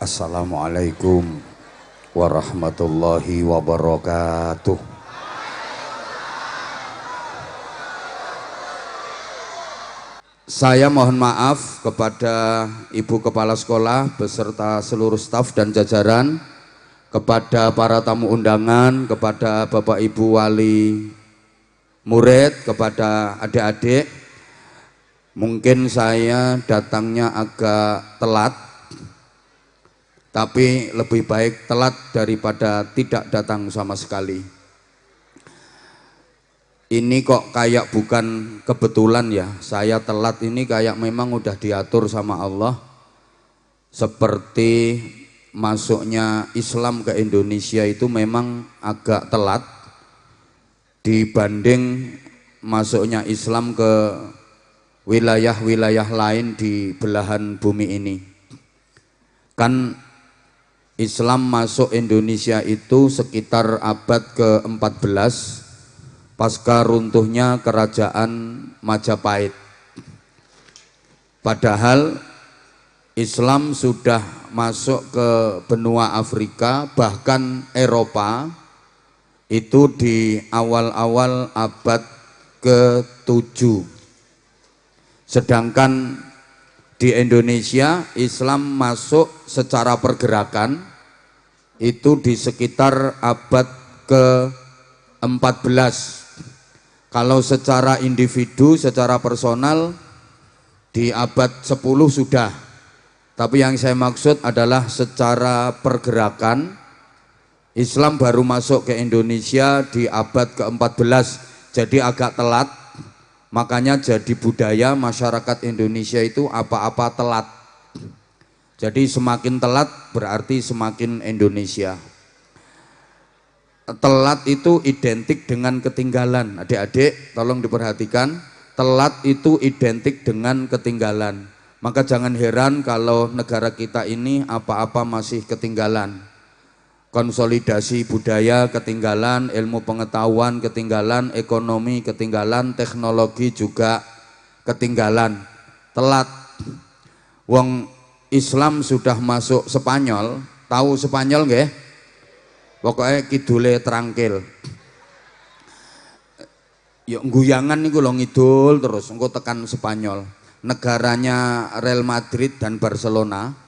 Assalamualaikum warahmatullahi wabarakatuh. Saya mohon maaf kepada Ibu Kepala Sekolah beserta seluruh staf dan jajaran, kepada para tamu undangan, kepada Bapak Ibu wali murid, kepada adik-adik. Mungkin saya datangnya agak telat, tapi lebih baik telat daripada tidak datang sama sekali. Ini kok kayak bukan kebetulan ya, saya telat ini kayak memang udah diatur sama Allah. Seperti masuknya Islam ke Indonesia itu memang agak telat dibanding masuknya Islam ke wilayah-wilayah lain di belahan bumi ini. Kan Islam masuk Indonesia itu sekitar abad ke-14 pasca runtuhnya kerajaan Majapahit. Padahal Islam sudah masuk ke benua Afrika, bahkan Eropa, itu di awal-awal abad ke-7. Sedangkan di Indonesia Islam masuk secara pergerakan itu di sekitar abad ke-14. Kalau secara individu, secara personal di abad 10 sudah. Tapi yang saya maksud adalah secara pergerakan Islam baru masuk ke Indonesia di abad ke-14. Jadi agak telat. Makanya jadi budaya masyarakat Indonesia itu apa-apa telat. Jadi semakin telat berarti semakin Indonesia. Telat itu identik dengan ketinggalan. Adik-adik tolong diperhatikan, telat itu identik dengan ketinggalan. Maka jangan heran kalau negara kita ini apa-apa masih ketinggalan. Konsolidasi budaya ketinggalan, ilmu pengetahuan ketinggalan, ekonomi ketinggalan, teknologi juga ketinggalan. Telat. Wong Islam sudah masuk Spanyol, tahu Spanyol nggih? Pokoknya kidule terangkil. Yuk guyangan niku lho ngidul terus engko tekan Spanyol. Negaranya Real Madrid dan Barcelona.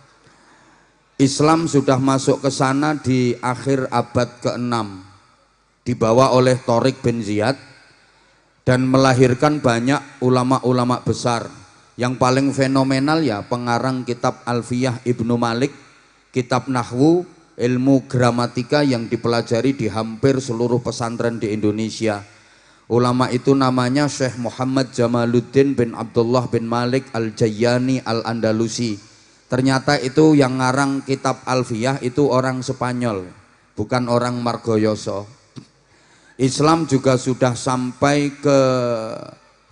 Islam sudah masuk ke sana di akhir abad ke-6, dibawa oleh Tariq bin Ziyad dan melahirkan banyak ulama-ulama besar. Yang paling fenomenal ya pengarang kitab Alfiyah Ibnu Malik, kitab Nahwu, ilmu gramatika yang dipelajari di hampir seluruh pesantren di Indonesia. Ulama itu namanya Syekh Muhammad Jamaluddin bin Abdullah bin Malik Al-Jayyani Al-Andalusi. Ternyata itu yang ngarang kitab Alfiyah itu orang Spanyol, bukan orang Margoyoso. Islam juga sudah sampai ke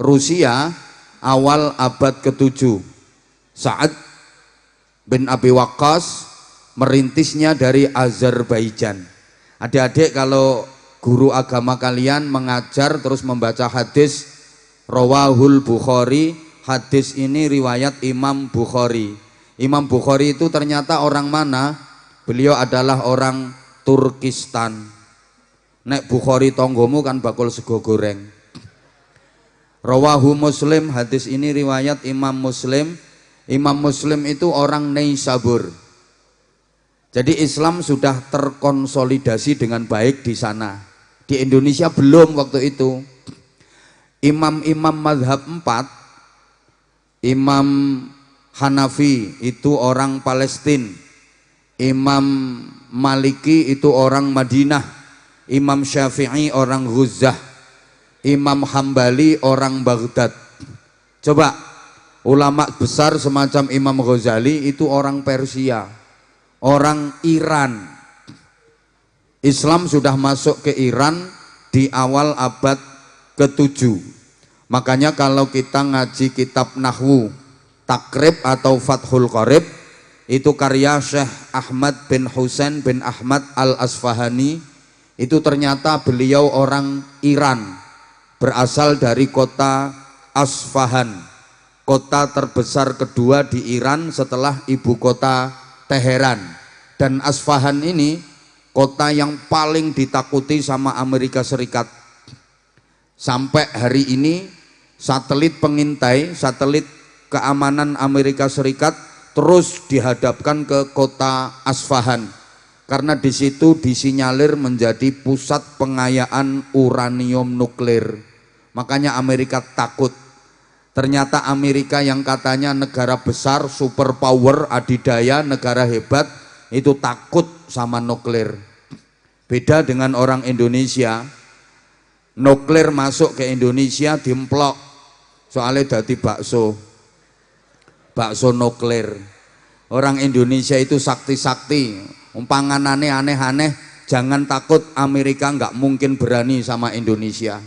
Rusia awal abad ke-7. Sa'ad bin Abi Waqqas merintisnya dari Azerbaijan. Adik-adik kalau guru agama kalian mengajar terus membaca hadis Rawahul Bukhari, hadis ini riwayat Imam Bukhari. Imam Bukhari itu ternyata orang mana? Beliau adalah orang Turkistan. Nek Bukhari tonggomu kan bakul sego goreng. Rawahu Muslim, hadis ini riwayat Imam Muslim. Imam Muslim itu orang Neisabur. Jadi Islam sudah terkonsolidasi dengan baik di sana. Di Indonesia belum waktu itu. Imam-imam mazhab 4, Imam Hanafi itu orang Palestina, Imam Maliki itu orang Madinah, Imam Syafi'i orang Ghuzah, Imam Hambali orang Baghdad. Coba ulama besar semacam Imam Ghazali itu orang Persia, orang Iran. Islam sudah masuk ke Iran di awal abad ke-7. Makanya kalau kita ngaji kitab Nahwu Takrib atau Fathul Qorib itu karya Syekh Ahmad bin Husain bin Ahmad Al-Asfahani. Itu ternyata beliau orang Iran, berasal dari kota Asfahan, kota terbesar kedua di Iran setelah ibu kota Teheran. Dan Asfahan ini kota yang paling ditakuti sama Amerika Serikat. Sampai hari ini satelit pengintai, satelit keamanan Amerika Serikat terus dihadapkan ke kota Asfahan karena di situ disinyalir menjadi pusat pengayaan uranium nuklir. Makanya Amerika takut. Ternyata Amerika yang katanya negara besar, superpower, adidaya, negara hebat, itu takut sama nuklir. Beda dengan orang Indonesia. Nuklir masuk ke Indonesia dimplok, soalnya dadi bakso nuklir. Orang Indonesia itu sakti-sakti, panganane aneh-aneh. Jangan takut, Amerika nggak mungkin berani sama Indonesia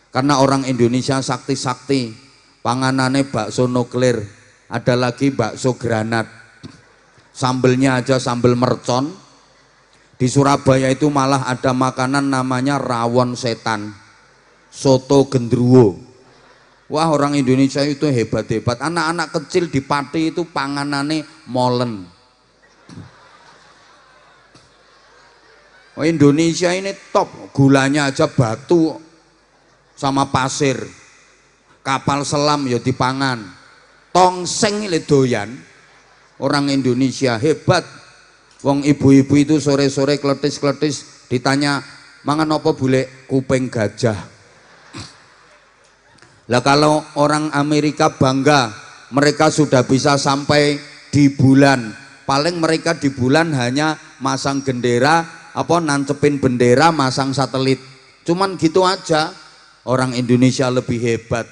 karena orang Indonesia sakti-sakti, panganane bakso nuklir. Ada lagi bakso granat, sambelnya aja sambel mercon. Di Surabaya itu malah ada makanan namanya rawon setan, soto gendruwo. Wah, orang Indonesia itu hebat-hebat. Anak-anak kecil di Pati itu panganane molen. Oh, Indonesia ini top, gulanya aja batu sama pasir. Kapal selam ya dipangan. Tongseng ini doyan. Orang Indonesia hebat. Wong ibu-ibu itu sore-sore kletis-kletis ditanya, mangan apa bule? Kuping gajah. Lah kalau orang Amerika bangga, mereka sudah bisa sampai di bulan. Paling mereka di bulan hanya masang gendera, nancepin bendera, masang satelit. Cuman gitu aja. Orang Indonesia lebih hebat.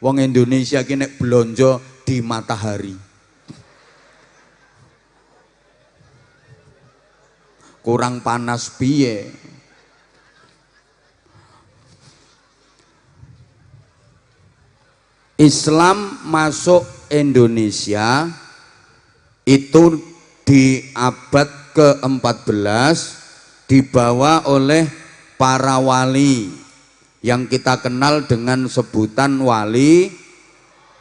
Wong Indonesia kini belonjo di matahari. Kurang panas piye. Islam masuk Indonesia itu di abad ke-14 dibawa oleh para wali yang kita kenal dengan sebutan Wali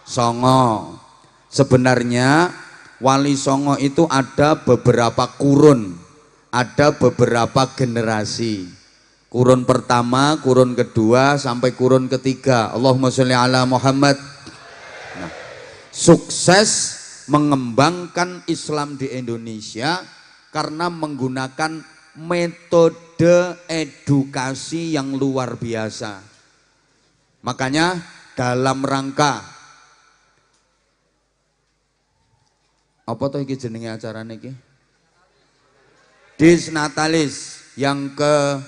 Songo. Sebenarnya Wali Songo itu ada beberapa kurun, ada beberapa generasi. Kurun pertama, kurun kedua, sampai kurun ketiga. Allahumma sholli ala Muhammad. Nah, sukses mengembangkan Islam di Indonesia karena menggunakan metode edukasi yang luar biasa. Makanya dalam rangka apa tuh iki jenenge acarane iki? Disnatalis yang ke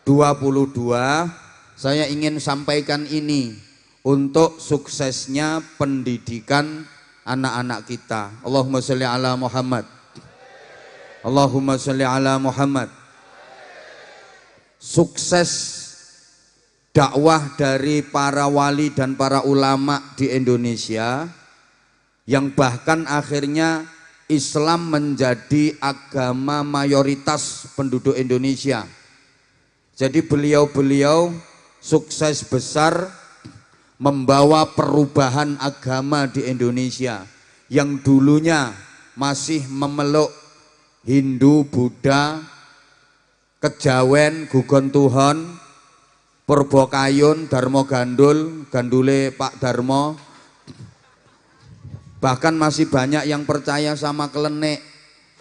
22, saya ingin sampaikan ini untuk suksesnya pendidikan anak-anak kita. Allahumma sholli ala Muhammad. Allahumma sholli ala Muhammad. Sukses dakwah dari para wali dan para ulama di Indonesia yang bahkan akhirnya Islam menjadi agama mayoritas penduduk Indonesia. Jadi beliau-beliau sukses besar membawa perubahan agama di Indonesia yang dulunya masih memeluk Hindu, Buddha, Kejawen, Gugon Tuhon, Purbo Kayun, Darmo Gandul, Gandule Pak Darmo. Bahkan masih banyak yang percaya sama Klenik.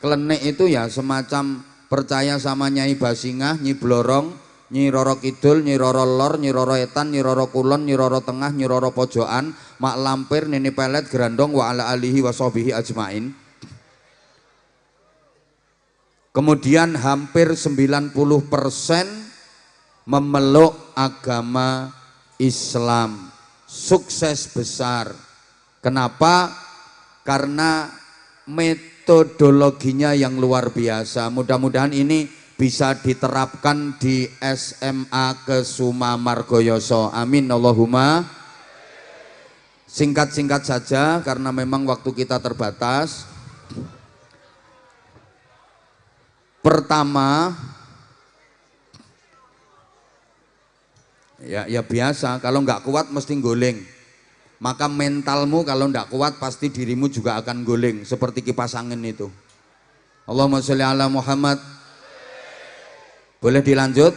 Klenik itu ya semacam percaya sama Nyai Basingah, Nyi Blorong, Nyi Roro Kidul, Nyi Roro Lor, Nyi Roro Etan, Nyi Roro Kulon, Nyi Roro Tengah, Nyi Roro Pojokan, Mak Lampir, Nini Pelet, Grandong, wa ala alihi wa sahbihi ajmain. Kemudian hampir 90% memeluk agama Islam. Sukses besar. Kenapa? Karena metodologinya yang luar biasa. Mudah-mudahan ini bisa diterapkan di SMA Kesuma Margoyoso. Amin Allahumma. Singkat-singkat saja karena memang waktu kita terbatas. Pertama, ya biasa, kalau nggak kuat mesti nggoling. Maka mentalmu kalau ndak kuat pasti dirimu juga akan guling seperti kipas angin itu. Allahumma sholli ala Muhammad. Boleh dilanjut?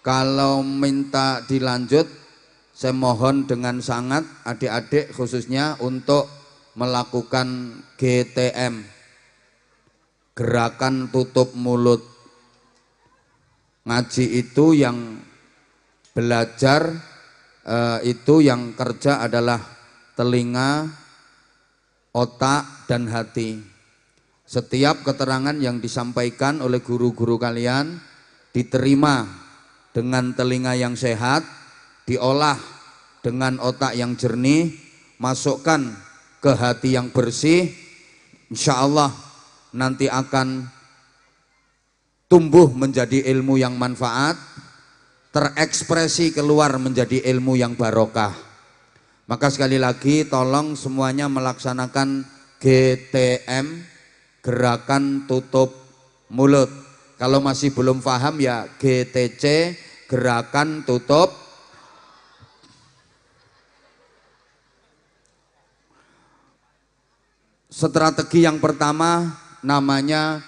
Kalau minta dilanjut, saya mohon dengan sangat adik-adik khususnya untuk melakukan GTM, gerakan tutup mulut. Ngaji itu yang belajar, itu yang kerja adalah telinga, otak, dan hati. Setiap keterangan yang disampaikan oleh guru-guru kalian diterima dengan telinga yang sehat, diolah dengan otak yang jernih, masukkan ke hati yang bersih, insya Allah nanti akan tumbuh menjadi ilmu yang manfaat, terekspresi keluar menjadi ilmu yang barokah. Maka sekali lagi tolong semuanya melaksanakan GTM, gerakan tutup mulut. Kalau masih belum paham ya GTC, gerakan tutup. Strategi yang pertama namanya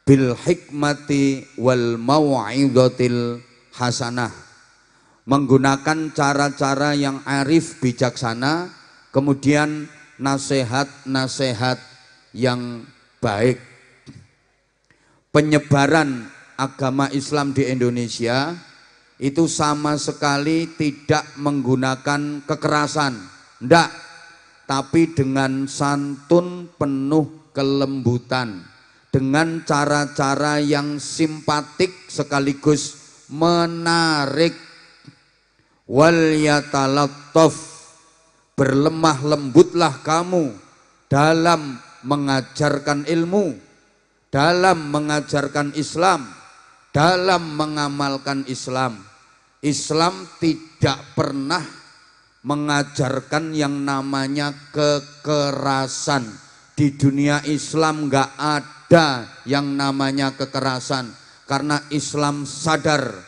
bil hikmati wal mau'izatil hasanah. Menggunakan cara-cara yang arif bijaksana, kemudian nasihat-nasihat yang baik. Penyebaran agama Islam di Indonesia itu sama sekali tidak menggunakan kekerasan, enggak, tapi dengan santun penuh kelembutan, dengan cara-cara yang simpatik sekaligus menarik. Wal yatalattaf, berlemah lembutlah kamu dalam mengajarkan ilmu, dalam mengajarkan Islam, dalam mengamalkan Islam. Islam tidak pernah mengajarkan yang namanya kekerasan. Di dunia Islam enggak ada yang namanya kekerasan, karena Islam sadar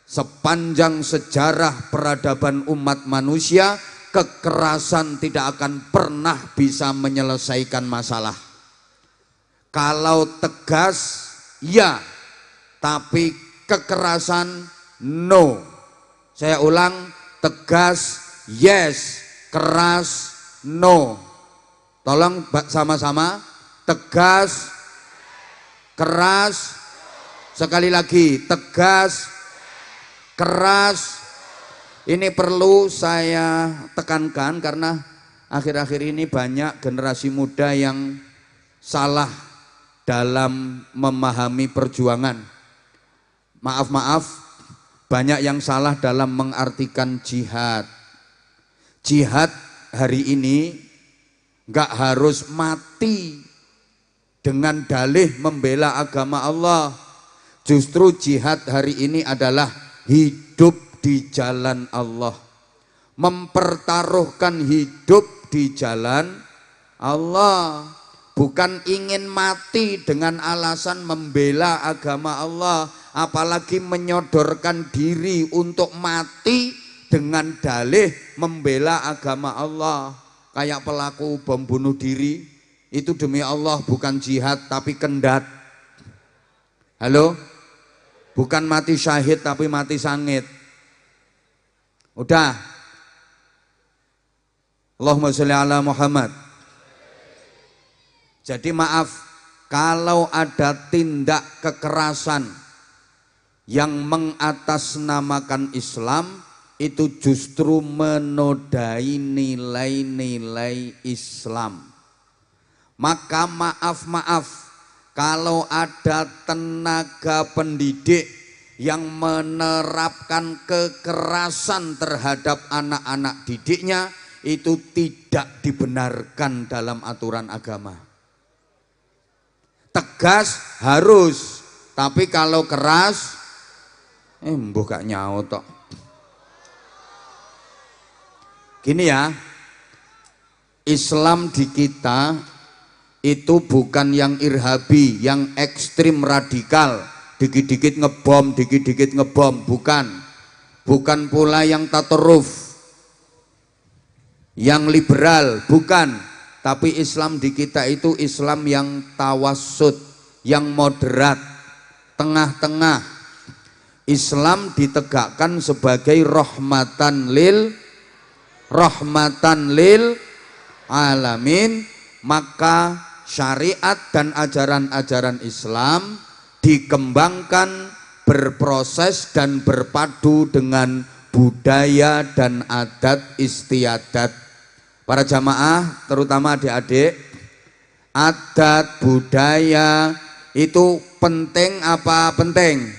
sepanjang sejarah peradaban umat manusia, kekerasan tidak akan pernah bisa menyelesaikan masalah. Kalau tegas ya, tapi kekerasan no. Saya ulang, tegas yes, keras no. Tolong sama-sama, tegas, keras. Sekali lagi, tegas, keras. Ini perlu saya tekankan karena akhir-akhir ini banyak generasi muda yang salah dalam memahami perjuangan. Maaf, banyak yang salah dalam mengartikan jihad. Jihad hari ini enggak harus mati dengan dalih membela agama Allah. Justru jihad hari ini adalah hidup di jalan Allah, mempertaruhkan hidup di jalan Allah, bukan ingin mati dengan alasan membela agama Allah, apalagi menyodorkan diri untuk mati dengan dalih membela agama Allah. Kayak pelaku bom bunuh diri itu demi Allah bukan jihad tapi kendat. Halo? Bukan mati syahid tapi mati sangit. Udah. Allahumma sholli ala Muhammad. Jadi maaf, kalau ada tindak kekerasan yang mengatasnamakan Islam, itu justru menodai nilai-nilai Islam. Maka maaf, kalau ada tenaga pendidik yang menerapkan kekerasan terhadap anak-anak didiknya, itu tidak dibenarkan dalam aturan agama. Tegas harus, tapi kalau keras, mbuh gak nyaut tok. Gini ya, Islam di kita itu bukan yang irhabi, yang ekstrim radikal, dikit-dikit ngebom, bukan. Bukan pula yang tatoruf, yang liberal, bukan. Tapi Islam di kita itu Islam yang tawassut, yang moderat, tengah-tengah. Islam ditegakkan sebagai rahmatan lil alamin, maka syariat dan ajaran-ajaran Islam dikembangkan, berproses dan berpadu dengan budaya dan adat istiadat. Para jamaah, terutama adik-adik, adat budaya itu penting apa penting?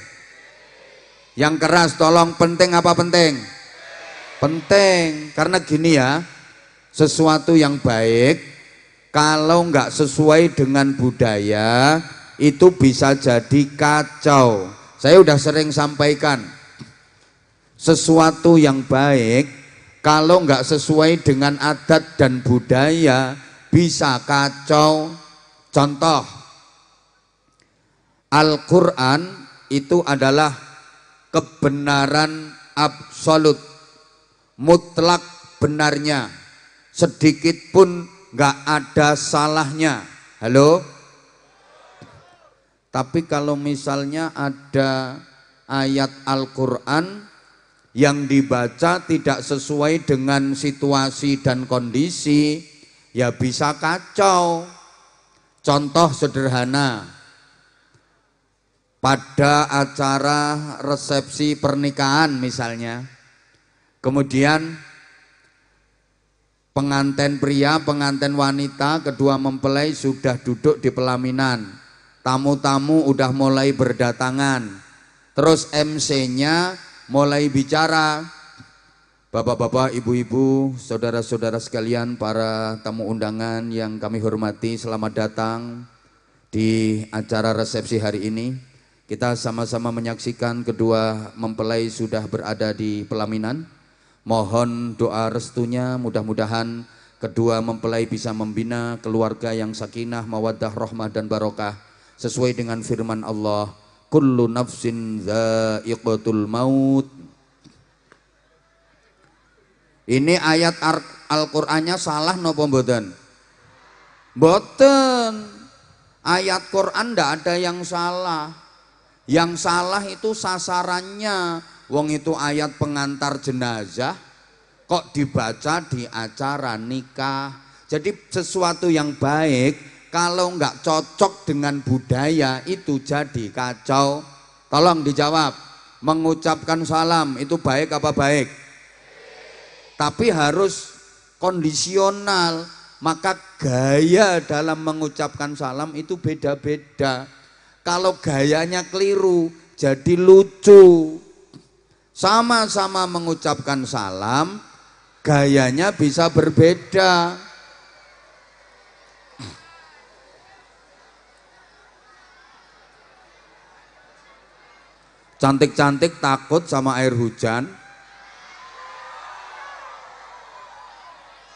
Yang keras tolong, penting apa penting? Penting, karena gini ya, sesuatu yang baik kalau nggak sesuai dengan budaya itu bisa jadi kacau. Saya udah sering sampaikan, sesuatu yang baik kalau nggak sesuai dengan adat dan budaya bisa kacau. Contoh, Al-Quran itu adalah kebenaran absolut, mutlak benarnya, sedikit pun nggak ada salahnya. Halo? Tapi kalau misalnya ada ayat Al-Quran yang dibaca tidak sesuai dengan situasi dan kondisi, ya bisa kacau. Contoh sederhana, pada acara resepsi pernikahan misalnya, kemudian pengantin pria, pengantin wanita, kedua mempelai sudah duduk di pelaminan, tamu-tamu udah mulai berdatangan, terus MC-nya mulai bicara, bapak-bapak, ibu-ibu, saudara-saudara sekalian, para tamu undangan yang kami hormati, selamat datang di acara resepsi hari ini. Kita sama-sama menyaksikan kedua mempelai sudah berada di pelaminan. Mohon doa restunya, mudah-mudahan kedua mempelai bisa membina keluarga yang sakinah, mawaddah, rahmah dan barokah sesuai dengan firman Allah, kullu nafsin dha'iqatul maut. Ini ayat Al-Qur'annya salah napa mboten? Mboten. Ayat Quran ndak ada yang salah. Yang salah itu sasarannya. Wong itu ayat pengantar jenazah kok dibaca di acara nikah. Jadi sesuatu yang baik kalau nggak cocok dengan budaya itu jadi kacau. Tolong dijawab, mengucapkan salam itu baik apa baik? Tapi harus kondisional, maka gaya dalam mengucapkan salam itu beda-beda. Kalau gayanya keliru jadi lucu. Sama-sama mengucapkan salam, gayanya bisa berbeda. Cantik-cantik takut sama air hujan.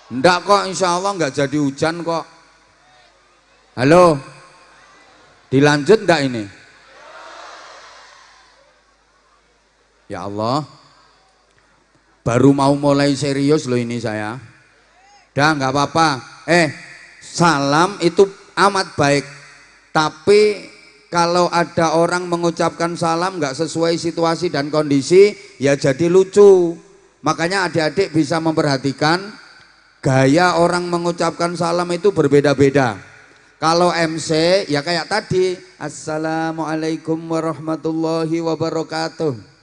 Enggak kok, insya Allah enggak jadi hujan kok. Halo, dilanjut enggak ini? Ya Allah, baru mau mulai serius loh ini saya. Dah enggak apa-apa. Salam itu amat baik. Tapi kalau ada orang mengucapkan salam enggak sesuai situasi dan kondisi, ya jadi lucu. Makanya adik-adik bisa memperhatikan gaya orang mengucapkan salam itu berbeda-beda. Kalau MC ya kayak tadi, Assalamualaikum warahmatullahi wabarakatuh.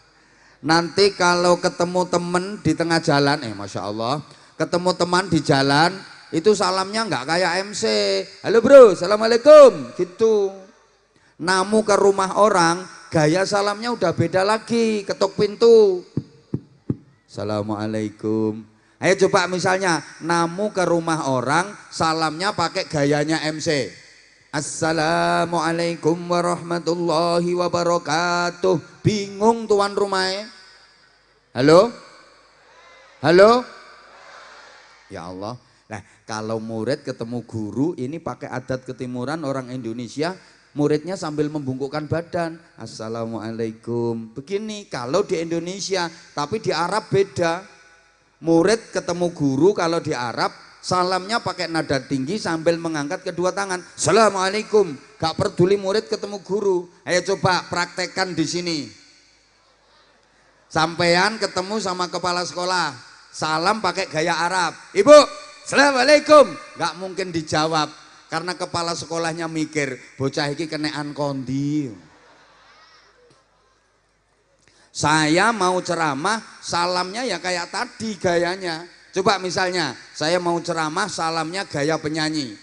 Nanti kalau ketemu temen di tengah jalan, Masya Allah, ketemu teman di jalan, itu salamnya nggak kayak MC. Halo bro, Assalamualaikum, gitu. Namu ke rumah orang, gaya salamnya udah beda lagi, ketuk pintu. Assalamualaikum. Ayo coba misalnya, namu ke rumah orang, salamnya pakai gayanya MC. Assalamualaikum warahmatullahi wabarakatuh. Bingung tuan rumahnya. Halo? Halo? Ya Allah. Nah, kalau murid ketemu guru, ini pakai adat ketimuran orang Indonesia, muridnya sambil membungkukkan badan. Assalamualaikum. Begini kalau di Indonesia, tapi di Arab beda. Murid ketemu guru kalau di Arab salamnya pakai nada tinggi sambil mengangkat kedua tangan. Assalamualaikum. Gak peduli murid ketemu guru. Ayo coba praktekkan di sini. Sampean ketemu sama kepala sekolah, salam pakai gaya Arab. Ibu, assalamualaikum. Gak mungkin dijawab karena kepala sekolahnya mikir, bocah iki kenean kondi. Saya mau ceramah, salamnya ya kayak tadi gayanya. Coba misalnya, saya mau ceramah, salamnya gaya penyanyi.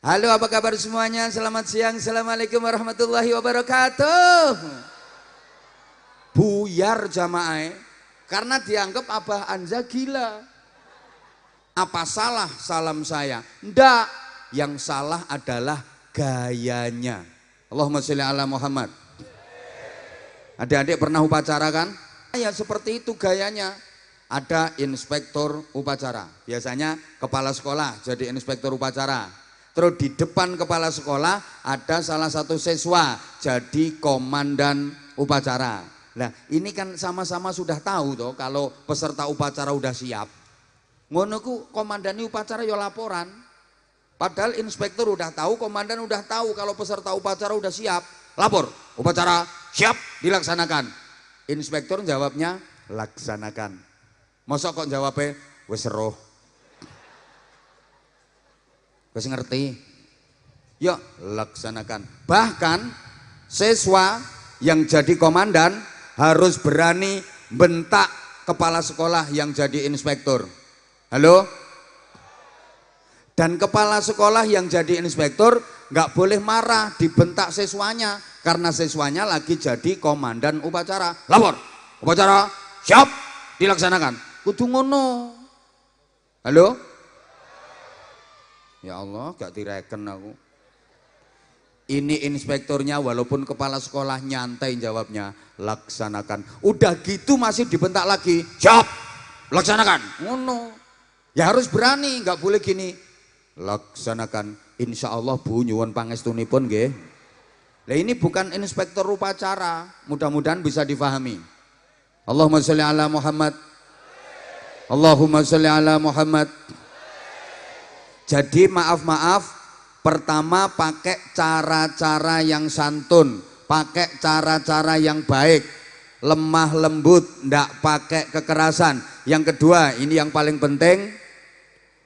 Halo, apa kabar semuanya? Selamat siang, assalamualaikum warahmatullahi wabarakatuh. Buyar jamaah, karena dianggap Abah Anza gila. Apa salah salam saya? Ndak, yang salah adalah gayanya. Allahumma sholli ala Muhammad. Adik-adik pernah upacara kan? Ya seperti itu gayanya. Ada inspektur upacara. Biasanya kepala sekolah jadi inspektur upacara. Terus di depan kepala sekolah ada salah satu siswa jadi komandan upacara. Nah ini kan sama-sama sudah tahu toh kalau peserta upacara udah siap. Ngono ku komandani upacara ya laporan. Padahal inspektur udah tahu, komandan udah tahu kalau peserta upacara udah siap. Lapor, upacara siap dilaksanakan. Inspektur jawabnya laksanakan. Masa kok jawabnya wis roh. Wis ngerti. Yuk laksanakan. Bahkan siswa yang jadi komandan harus berani bentak kepala sekolah yang jadi inspektur. Halo? Dan kepala sekolah yang jadi inspektur nggak boleh marah dibentak siswanya karena siswanya lagi jadi komandan upacara. Lapor, upacara siap dilaksanakan. Kudu ngono. Halo? Ya Allah, gak direken aku. Ini inspekturnya walaupun kepala sekolah nyantai jawabnya laksanakan. Udah gitu masih dibentak lagi. Siap, laksanakan. Ngono. Ya harus berani, nggak boleh gini. Laksanakan. Insya Allah Bu nyuwun pangestunipun nggih. Lah ini bukan inspektur upacara. Mudah-mudahan bisa difahami. Allahumma sholli ala Muhammad. Allahumma sholli ala Muhammad. Jadi maaf-maaf, pertama pakai cara-cara yang santun, pakai cara-cara yang baik, lemah lembut, ndak pakai kekerasan. Yang kedua, ini yang paling penting,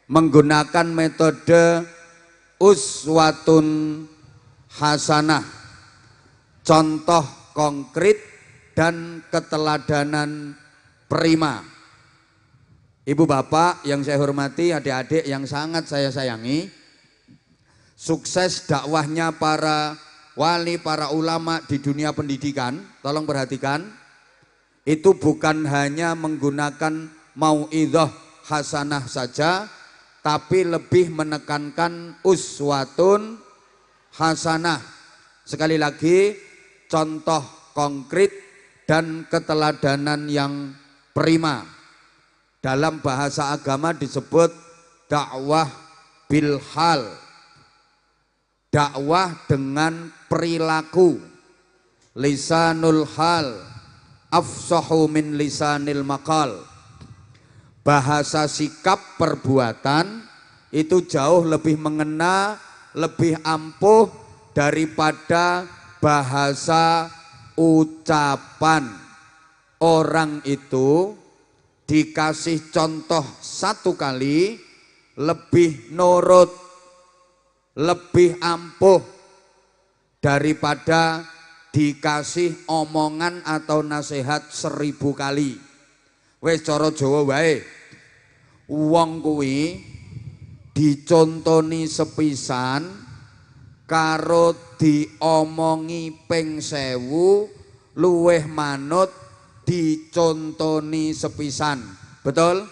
menggunakan metode uswatun hasanah, contoh konkret dan keteladanan prima. Ibu bapak yang saya hormati, adik-adik yang sangat saya sayangi, sukses dakwahnya para wali, para ulama di dunia pendidikan, tolong perhatikan, itu bukan hanya menggunakan mau'idhah hasanah saja, tapi lebih menekankan uswatun hasanah. Sekali lagi, contoh konkret dan keteladanan yang prima. Dalam bahasa agama disebut dakwah bilhal, dakwah dengan perilaku. Lisanul hal afsahu min lisanil maqal. Bahasa sikap perbuatan itu jauh lebih mengena, lebih ampuh daripada bahasa ucapan. Orang itu dikasih contoh satu kali lebih nurut, lebih ampuh daripada dikasih omongan atau nasihat 1000 kali. Wes cara Jawa wae, wong kuwi dicontoni sepisan karo diomongi ping 1000 luweh manut dicontoni sepisan. Betul?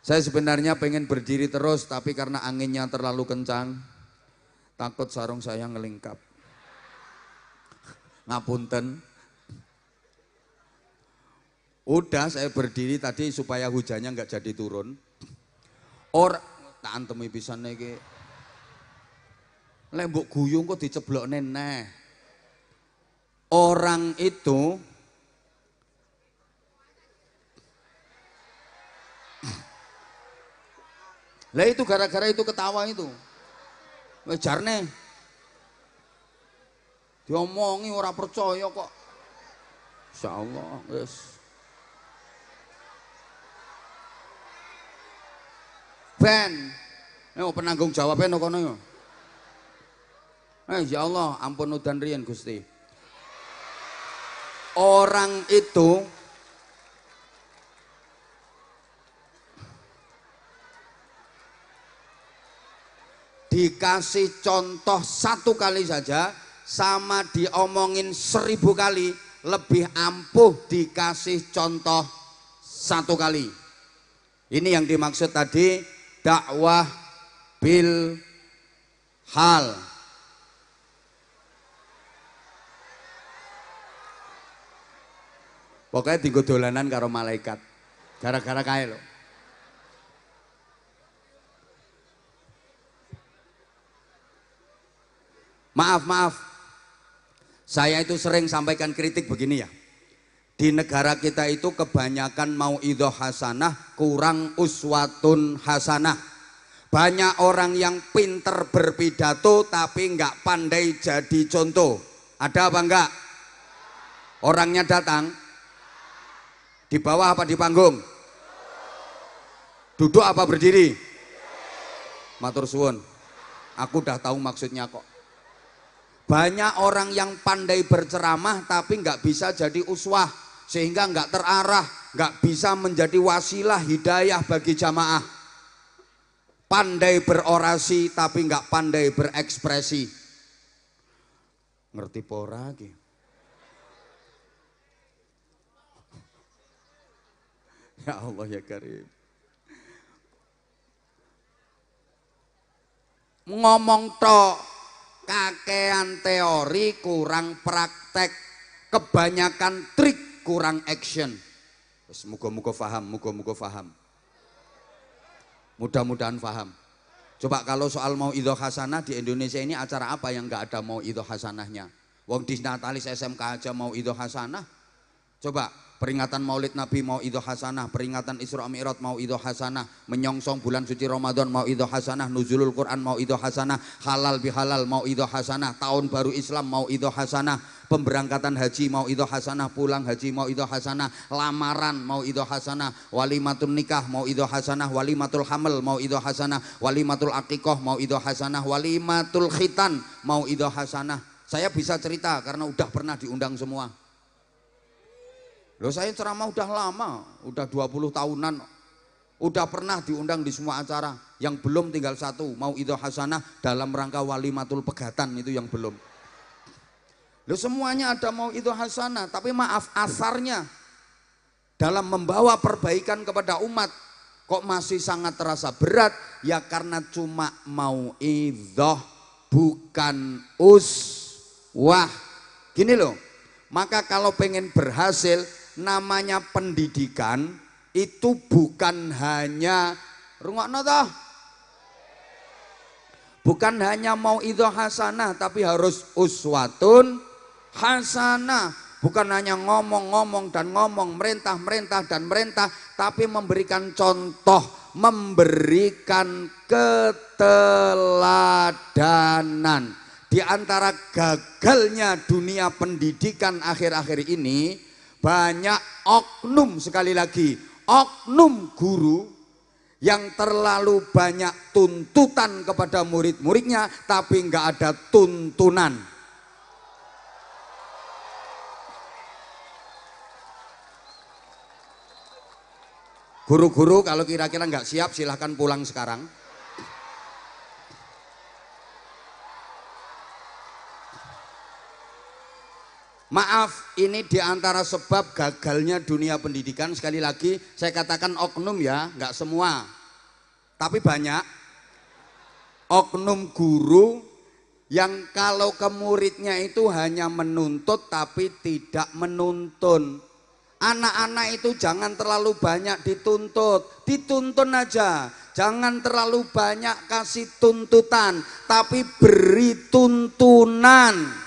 Saya sebenarnya pengen berdiri terus, tapi karena anginnya terlalu kencang, takut sarung saya ngelingkap. Ngapunten. Udah saya berdiri tadi supaya hujannya nggak jadi turun. Tak antemi pisan iki. Lek mbok guyung kok diceblokne neh. Orang itu Lah itu gara-gara itu ketawa itu. Jarne diomongi ora percaya kok. Insyaallah wis. Ben. Penanggung jawabnya no kono yo. Ya Allah, ampun udan riyen Gusti. Orang itu dikasih contoh satu kali saja sama diomongin 1000 kali lebih ampuh dikasih contoh satu kali. Ini yang dimaksud tadi dakwah bil hal. Pokoknya tinggal dolanan karo malaikat gara-gara kae lho. Maaf, saya itu sering sampaikan kritik begini ya. Di negara kita itu kebanyakan mauidhah hasanah, kurang uswatun hasanah. Banyak orang yang pinter berpidato tapi nggak pandai jadi contoh. Ada apa enggak? Orangnya datang, di bawah apa di panggung? Duduk apa berdiri? Matur suwun, aku udah tahu maksudnya kok. Banyak orang yang pandai berceramah tapi nggak bisa jadi uswah, sehingga nggak terarah, nggak bisa menjadi wasilah hidayah bagi jamaah. Pandai berorasi tapi nggak pandai berekspresi. Ngerti pora ki? Ya Allah ya Karim. Ngomong tok kakean teori kurang praktek, kebanyakan trik kurang action. Muga-muga faham, muga-muga faham. Mudah-mudahan faham. Coba kalau soal mauidhah hasanah di Indonesia ini acara apa yang nggak ada mauidhah hasanahnya? Wong di Natalis SMK aja mauidhah hasanah. Coba peringatan Maulid Nabi mauidhah hasanah, peringatan Isra Mi'raj mauidhah hasanah, menyongsong bulan suci Ramadan mauidhah hasanah, nuzulul Quran mauidhah hasanah, halal bihalal mauidhah hasanah, tahun baru Islam mauidhah hasanah, pemberangkatan haji mauidhah hasanah, pulang haji mauidhah hasanah, lamaran mauidhah hasanah, walimatul nikah mauidhah hasanah, walimatul hamil mauidhah hasanah, walimatul aqiqah mauidhah hasanah, walimatul khitan mauidhah hasanah. Saya bisa cerita karena udah pernah diundang semua. Loh saya ceramah udah lama, udah 20 tahunan, udah pernah diundang di semua acara. Yang belum tinggal satu, mauidhah hasanah dalam rangka walimatul pegatan, itu yang belum. Loh semuanya ada mauidhah hasanah, tapi maaf asarnya dalam membawa perbaikan kepada umat kok masih sangat terasa berat, ya karena cuma mauidhah bukan uswah. Gini loh, maka kalau pengen berhasil namanya pendidikan itu bukan hanya rungokno toh, bukan hanya mauidhah hasanah tapi harus uswatun hasanah, bukan hanya ngomong-ngomong dan ngomong, merintah-merintah dan merintah, tapi memberikan contoh, memberikan keteladanan. Di antara gagalnya dunia pendidikan akhir-akhir ini banyak oknum, sekali lagi oknum guru yang terlalu banyak tuntutan kepada murid-muridnya tapi nggak ada tuntunan. Guru-guru kalau kira-kira nggak siap silahkan pulang sekarang. Maaf, ini diantara sebab gagalnya dunia pendidikan. Sekali lagi saya katakan oknum ya, nggak semua, tapi banyak oknum guru yang kalau ke muridnya itu hanya menuntut tapi tidak menuntun. Anak-anak itu jangan terlalu banyak dituntut, dituntun aja. Jangan terlalu banyak kasih tuntutan, tapi beri tuntunan.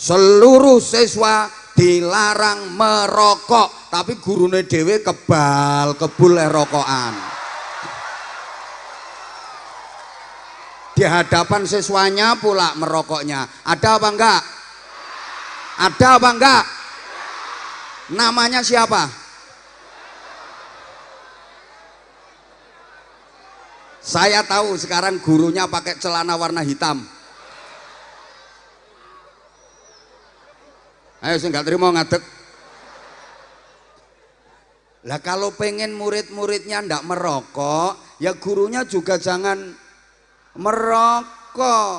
Seluruh siswa dilarang merokok, tapi gurune dhewe kebul rokokan. Di hadapan siswanya pula merokoknya. Ada apa enggak? Ada apa enggak? Namanya siapa? Saya tahu sekarang gurunya pakai celana warna hitam. Ayo sing gak terima ngadeg. Lah kalau pengen murid-muridnya ndak merokok, ya gurunya juga jangan merokok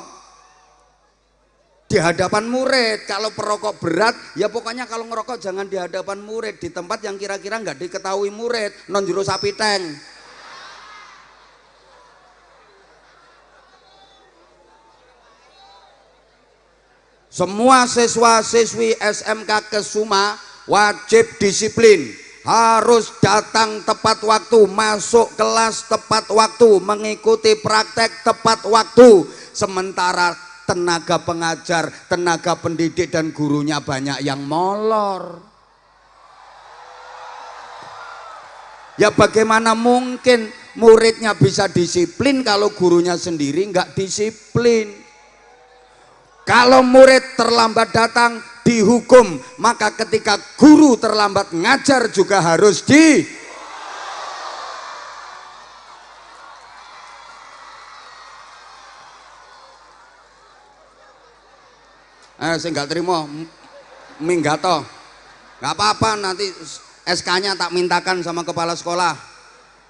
di hadapan murid. Kalau perokok berat, ya pokoknya kalau ngerokok jangan di hadapan murid, di tempat yang kira-kira nggak diketahui murid, non jero sapi teng. Semua siswa-siswi SMK Kesuma wajib disiplin, harus datang tepat waktu, masuk kelas tepat waktu, mengikuti praktek tepat waktu. Sementara tenaga pengajar, tenaga pendidik dan gurunya banyak yang molor. Ya bagaimana mungkin muridnya bisa disiplin kalau gurunya sendiri nggak disiplin? Kalau murid terlambat datang dihukum, maka ketika guru terlambat ngajar juga harus saya nggak terima minggato, nggak apa-apa, nanti SK-nya tak mintakan sama kepala sekolah.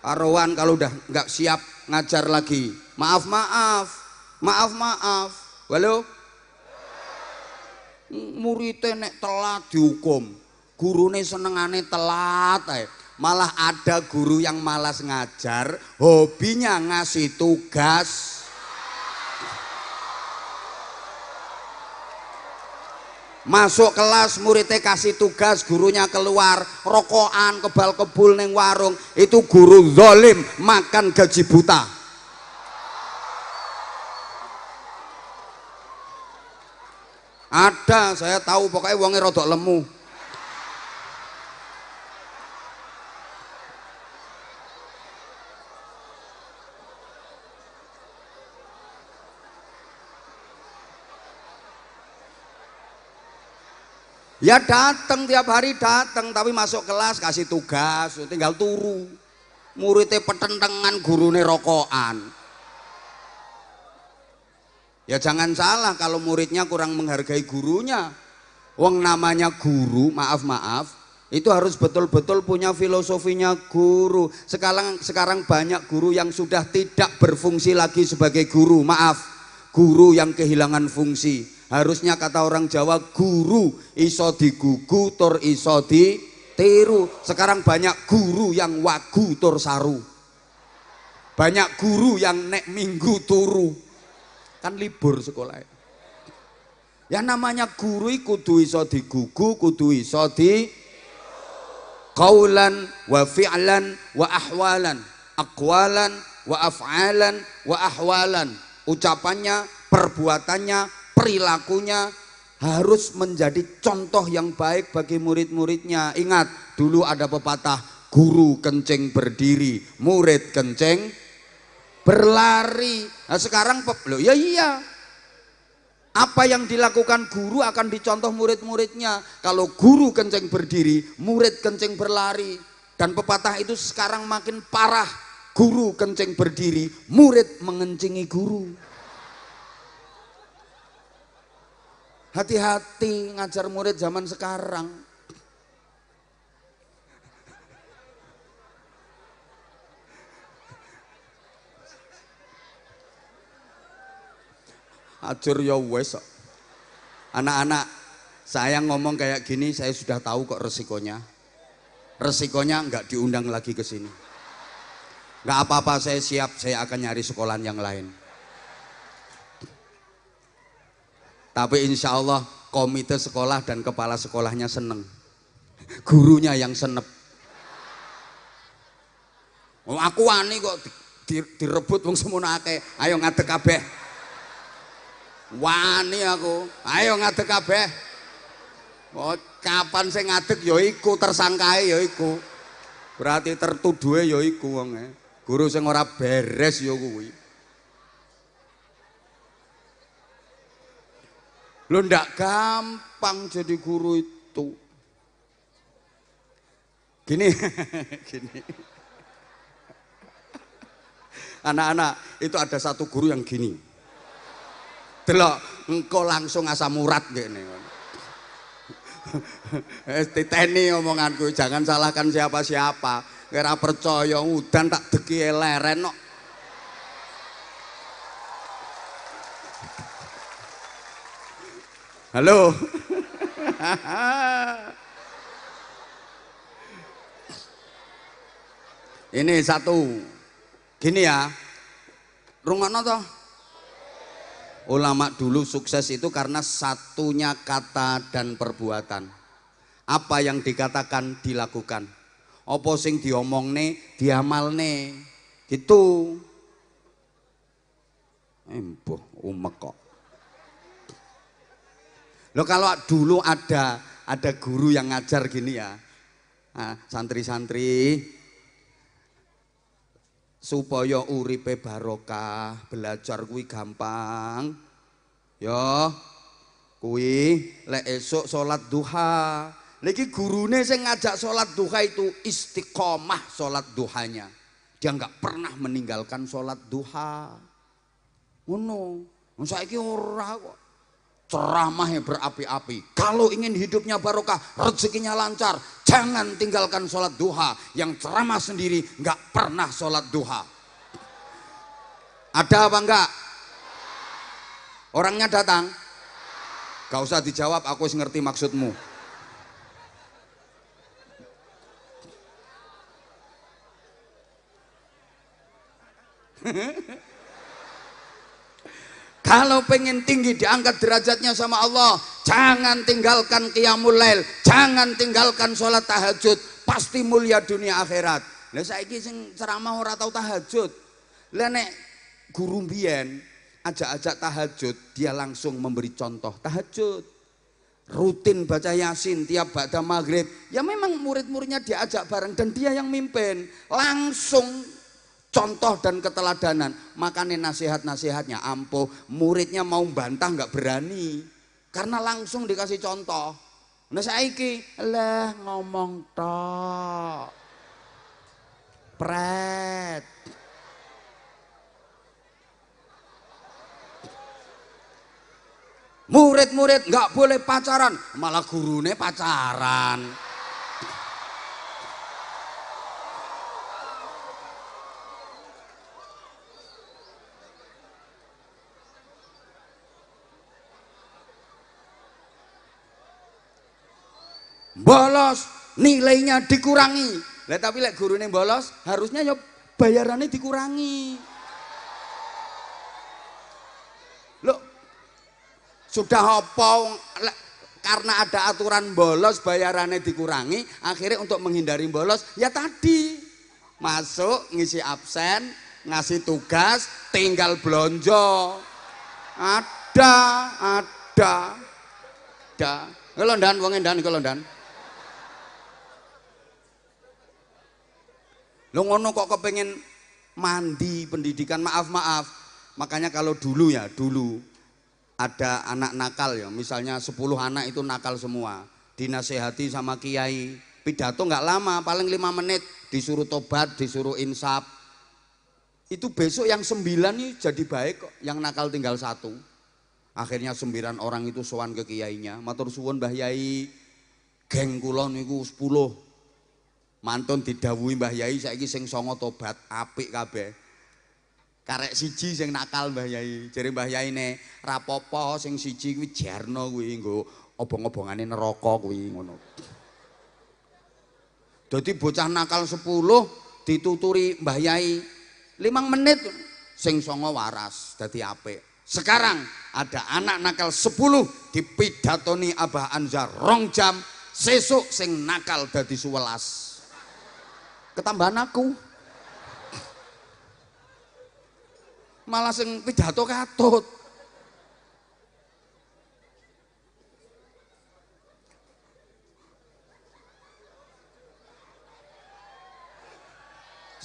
Karuan kalau udah nggak siap ngajar lagi, maaf. Halo, muridnya nek telat dihukum, gurune senengane telat ae. Malah ada guru yang malas ngajar, hobinya ngasih tugas. Masuk kelas muridnya kasih tugas, gurunya keluar rokokan kebal-kebul neng warung, itu guru zalim, makan gaji buta. Ada, saya tahu, pokoknya wongnya rodok lemu. Ya datang tiap hari datang, tapi masuk kelas kasih tugas, tinggal turu. Muridnya petentengan, gurune rokokan. Ya jangan salah kalau muridnya kurang menghargai gurunya. Wong namanya guru, maaf, itu harus betul-betul punya filosofinya guru. Sekarang banyak guru yang sudah tidak berfungsi lagi sebagai guru. Maaf, guru yang kehilangan fungsi. Harusnya kata orang Jawa, guru iso digugu tur iso ditiru. Sekarang banyak guru yang wagu tur saru. Banyak guru yang nek minggu turu. Kan libur sekolah. Ya namanya guru kudu iso digugu, kudu iso di qaulan wa fi'lan wa ahwalan, aqwalan wa af'alan wa ahwalan. Ucapannya, perbuatannya, perilakunya harus menjadi contoh yang baik bagi murid-muridnya. Ingat, dulu ada pepatah, guru kencing berdiri, murid kencing berlari. Nah sekarang loh, ya iya, apa yang dilakukan guru akan dicontoh murid-muridnya. Kalau guru kencing berdiri, murid kencing berlari. Dan pepatah itu sekarang makin parah, guru kencing berdiri, murid mengencingi guru. Hati-hati ngajar murid zaman sekarang. Ajur ya wes. Anak-anak, saya ngomong kayak gini saya sudah tahu kok resikonya. Resikonya nggak diundang lagi ke sini. Nggak apa-apa, saya siap, saya akan nyari sekolahan yang lain. Tapi insya Allah komite sekolah dan kepala sekolahnya seneng, gurunya yang senep. Oh, aku wani kok direbut wong semono akeh. Ayo ngadeg kabeh. Wani aku, ayo ngadeg kabeh. Oh, kapan sing ngadeg ya iku tersangkae ya iku. Berarti tertuduhe ya iku wong. Guru sing ora beres ya kuwi. Lho ndak gampang jadi guru itu. Gini, gini. Anak-anak, itu ada satu guru yang gini. Delok, engkau langsung asam urat gini. Titeni omonganku, jangan salahkan siapa-siapa. Kira percaya udan tak deki leren kok. Halo. Ini satu. Gini ya. Rungokno toh. Ulama dulu sukses itu karena satunya kata dan perbuatan. Apa yang dikatakan dilakukan. Apa sing diomongne diamalne. Gitu. Embuh umek kok. Loh kalau dulu ada guru yang ngajar gini ya, santri-santri supaya uripe barokah, belajar kuwi gampang, yo, kuwi lek esuk sholat duha, lagi gurune sing ngajak sholat duha itu istiqomah sholat duhanya, dia nggak pernah meninggalkan sholat duha, ngono, saiki ora kok. Ceramahnya berapi-api. Kalau ingin hidupnya barokah, rezekinya lancar, jangan tinggalkan sholat duha. Yang ceramah sendiri nggak pernah sholat duha. Ada apa enggak? Orangnya datang? Gak usah dijawab, aku ngerti maksudmu. Kalau pengen tinggi diangkat derajatnya sama Allah, jangan tinggalkan qiyamul lail, jangan tinggalkan sholat tahajud, pasti mulia dunia akhirat. Lah saiki sing ceramah ora tau tahajud. Lah nek guru mbiyen ajak-ajak tahajud, dia langsung memberi contoh tahajud. Rutin baca Yasin tiap ba'da maghrib. Ya memang murid-muridnya diajak bareng dan dia yang mimpin. Langsung contoh dan keteladanan, makanya nasihat-nasihatnya ampuh, muridnya mau bantah nggak berani, karena langsung dikasih contoh. Nah saiki lah ngomong tok, pret. Murid-murid nggak boleh pacaran, malah gurune pacaran. Bolos nilainya dikurangi. Lah tapi lek gurune bolos harusnya ya bayarannya dikurangi. Loh, sudah apa karena ada aturan bolos bayarannya dikurangi, akhirnya untuk menghindari bolos ya tadi masuk ngisi absen, ngasih tugas, tinggal blonjo. Ada. Kelondan wong endan kelondan. Lo ngono kok kepengen mandi pendidikan, maaf. Makanya kalau dulu ada anak nakal ya, misalnya 10 anak itu nakal semua, dinasehati sama kiai, pidato nggak lama, paling 5 menit, disuruh tobat, disuruh insaf. Itu besok yang 9 nih jadi baik kok, yang nakal tinggal 1. Akhirnya 9 orang itu sowan ke kiainya, matur suwun Mbah Yai, geng kula niku 10. Mantun didhawuhi Mbah Yai saiki sing 9 tobat, apik kabeh. Karek siji sing nakal Mbah Yai. Jare Mbah Yai ne, rapopo sing siji kuwi jarno kuwi nggo obong-obongane neraka kuwi ngono. Dadi bocah nakal 10 dituturi Mbah Yai 5 menit sing 9 waras dadi apik. Sekarang ada anak nakal 10 dipidatoni Abah Anzar 2 jam, sesuk sing nakal dadi 11. Ketambahan aku. Malah sing pidato katut.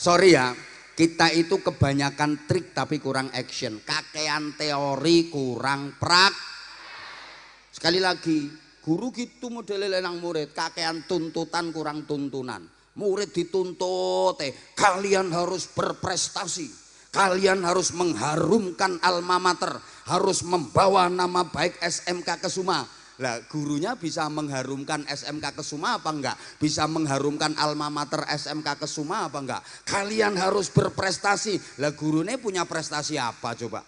Sorry ya, kita itu kebanyakan trik tapi kurang action. Kakean teori kurang prak. Sekali lagi, guru gitu modelnya nang murid. Kakean tuntutan kurang tuntunan. Murid dituntut, kalian harus berprestasi. Kalian harus mengharumkan alma mater. Harus membawa nama baik SMK Kesuma. Lah gurunya bisa mengharumkan SMK Kesuma apa enggak? Bisa mengharumkan alma mater SMK Kesuma apa enggak? Kalian harus berprestasi. Lah gurunya punya prestasi apa coba?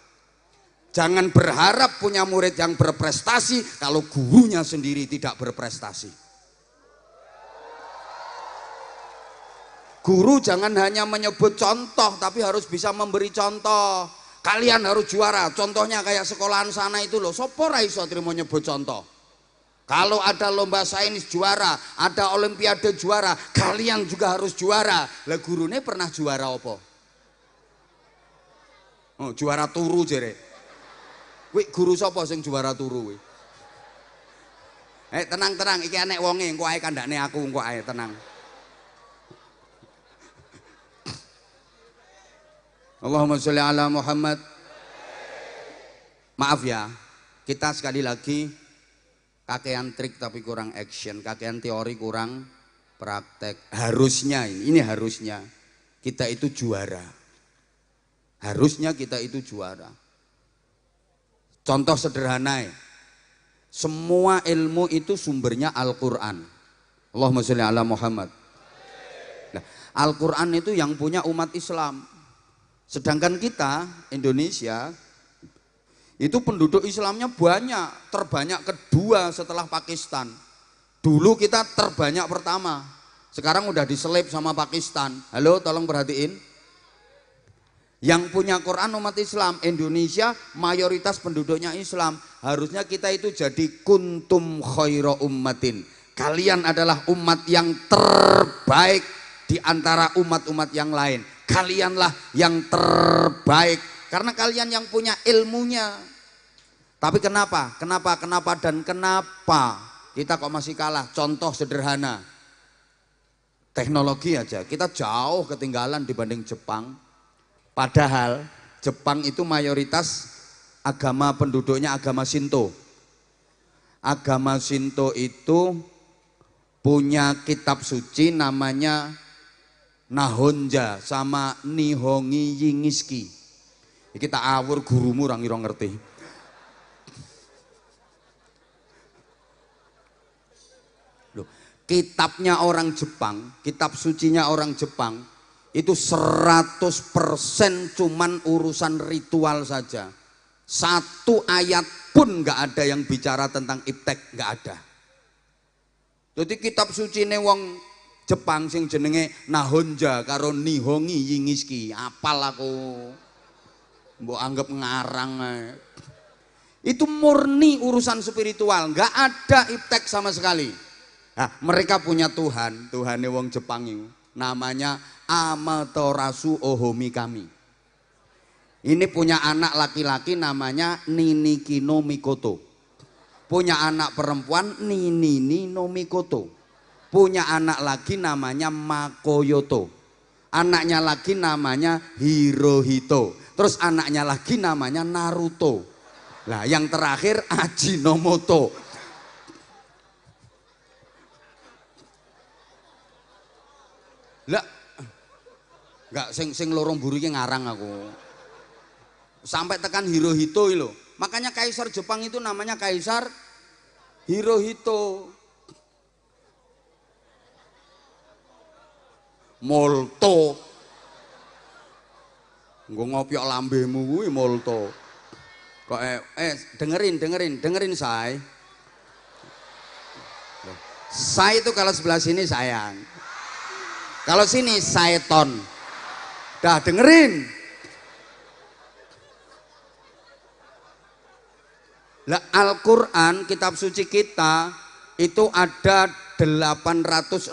Jangan berharap punya murid yang berprestasi kalau gurunya sendiri tidak berprestasi. Guru jangan hanya menyebut contoh tapi harus bisa memberi contoh. Kalian harus juara. Contohnya kayak sekolahan sana itu loh. Sopo ra iso trimo nyebut contoh. Kalau ada lomba sains juara, ada olimpiade juara, kalian juga harus juara. Lah gurune pernah juara apa? Oh, juara turu jere. Wih, guru sapa sing juara turu kuwi? Tenang-tenang, iki enek wonge, engko ae kandhane aku, engko ae tenang. Allahumma sholli ala Muhammad. Maaf ya, kita sekali lagi kakean trik tapi kurang action, kakean teori kurang praktek. Harusnya ini harusnya kita itu juara. Harusnya kita itu juara. Contoh sederhana ya. Semua ilmu itu sumbernya Al-Qur'an. Allahumma sholli ala Muhammad. Nah, Al-Qur'an itu yang punya umat Islam. Sedangkan kita Indonesia itu penduduk Islamnya banyak, terbanyak kedua setelah Pakistan. Dulu kita terbanyak pertama, sekarang udah diselip sama Pakistan. Halo, tolong perhatiin. Yang punya Quran umat Islam, Indonesia mayoritas penduduknya Islam. Harusnya kita itu jadi kuntum khaira ummatin. Kalian adalah umat yang terbaik di antara umat-umat yang lain. Kalianlah yang terbaik. Karena kalian yang punya ilmunya. Tapi kenapa kita kok masih kalah? Contoh sederhana, teknologi aja kita jauh ketinggalan dibanding Jepang. Padahal Jepang itu mayoritas agama penduduknya agama Shinto. Agama Shinto itu punya kitab suci namanya Nahonja sama Nihongi Yingiski. Kita awur gurumu orang ira ngerti. Loh, kitabnya orang Jepang, kitab sucinya orang Jepang itu 100% cuman urusan ritual saja. Satu ayat pun nggak ada yang bicara tentang iptek, nggak ada. Jadi kitab suci ne wong Jepang sing jenenge Nahonja karo Nihongi Yingiski, apal aku. Mbok anggap ngarang. Itu murni urusan spiritual, nggak ada iptek sama sekali. Nah, mereka punya Tuhan, Tuhannya wong Jepang itu namanya Amaterasu Ohomi Kami. Ini punya anak laki-laki namanya Niniki no Mikoto. Punya anak perempuan Ninini no Mikoto. Punya anak lagi namanya Makoyoto. Anaknya lagi namanya Hirohito. Terus anaknya lagi namanya Naruto. Nah, yang terakhir Ajinomoto. Lah, enggak sing lorong buru iki ngarang aku. Sampai tekan Hirohito lho. Makanya kaisar Jepang itu namanya Kaisar Hirohito. Molto. Nggo ngopiok lambemu kuwi molto. Kok dengerin say. Say itu kalau sebelah sini sayang. Kalau sini Saeton. Dah dengerin. Lah Al-Qur'an kitab suci kita itu ada 869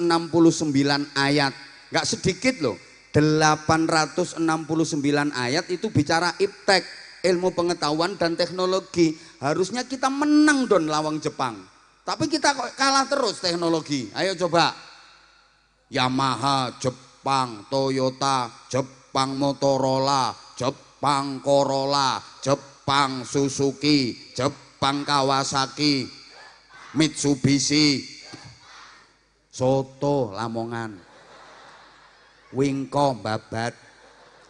ayat. Enggak sedikit loh. 869 ayat itu bicara iptek, ilmu pengetahuan dan teknologi. Harusnya kita menang don lawang Jepang. Tapi kita kok kalah terus teknologi. Ayo coba. Yamaha, Jepang Toyota, Jepang Motorola, Jepang Corolla, Jepang Suzuki, Jepang Kawasaki, Mitsubishi, soto Lamongan, wingko Babat,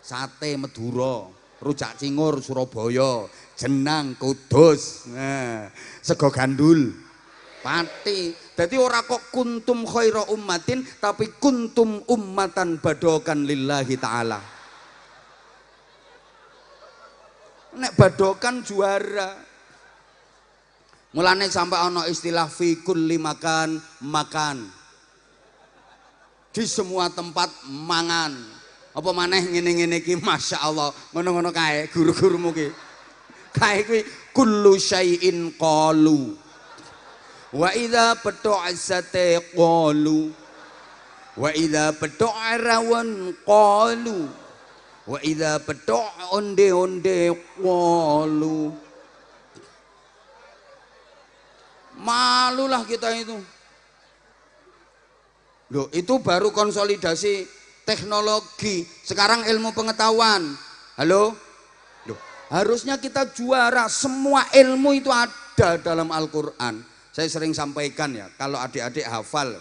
sate Madura, rujak cingur Surabaya, jenang Kudus, nah, sego gandul Pati. Jadi ora kok kuntum khaira ummatin, tapi kuntum ummatan badokan lillahi ta'ala. Nek badokan juara. Mulane sampai ono istilah fi kulli makan makan. Di semua tempat mangan. Apa maneh ngene-ngene iki masyaallah, ngono-ngono kae guru-gurumu ki. Kae kuwi kullu syai'in qalu. Wa idza batu'asate qalu. Wa idza batu'a rawan qalu. Wa idza batu'a onde-onde qalu. Malulah kita itu. Loh, itu baru konsolidasi teknologi. Sekarang ilmu pengetahuan. Halo? Loh, harusnya kita juara. Semua ilmu itu ada dalam Al-Qur'an. Saya sering sampaikan ya, kalau adik-adik hafal,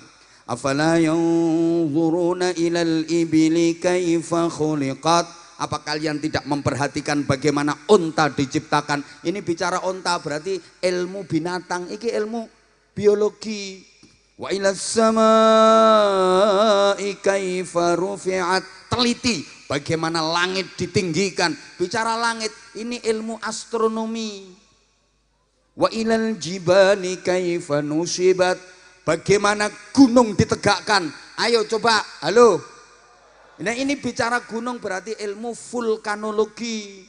afala yanzuruna ilal ibili kaifa khuliqat. Apa kalian tidak memperhatikan bagaimana unta diciptakan? Ini bicara unta berarti ilmu binatang, ini ilmu biologi. Wa ilas samai kaifa rufi'at. Teliti bagaimana langit ditinggikan. Bicara langit, ini ilmu astronomi. Wa ilal jibali kaifa nusibat. Bagaimana gunung ditegakkan. Ayo coba, halo. Nah ini bicara gunung berarti ilmu vulkanologi.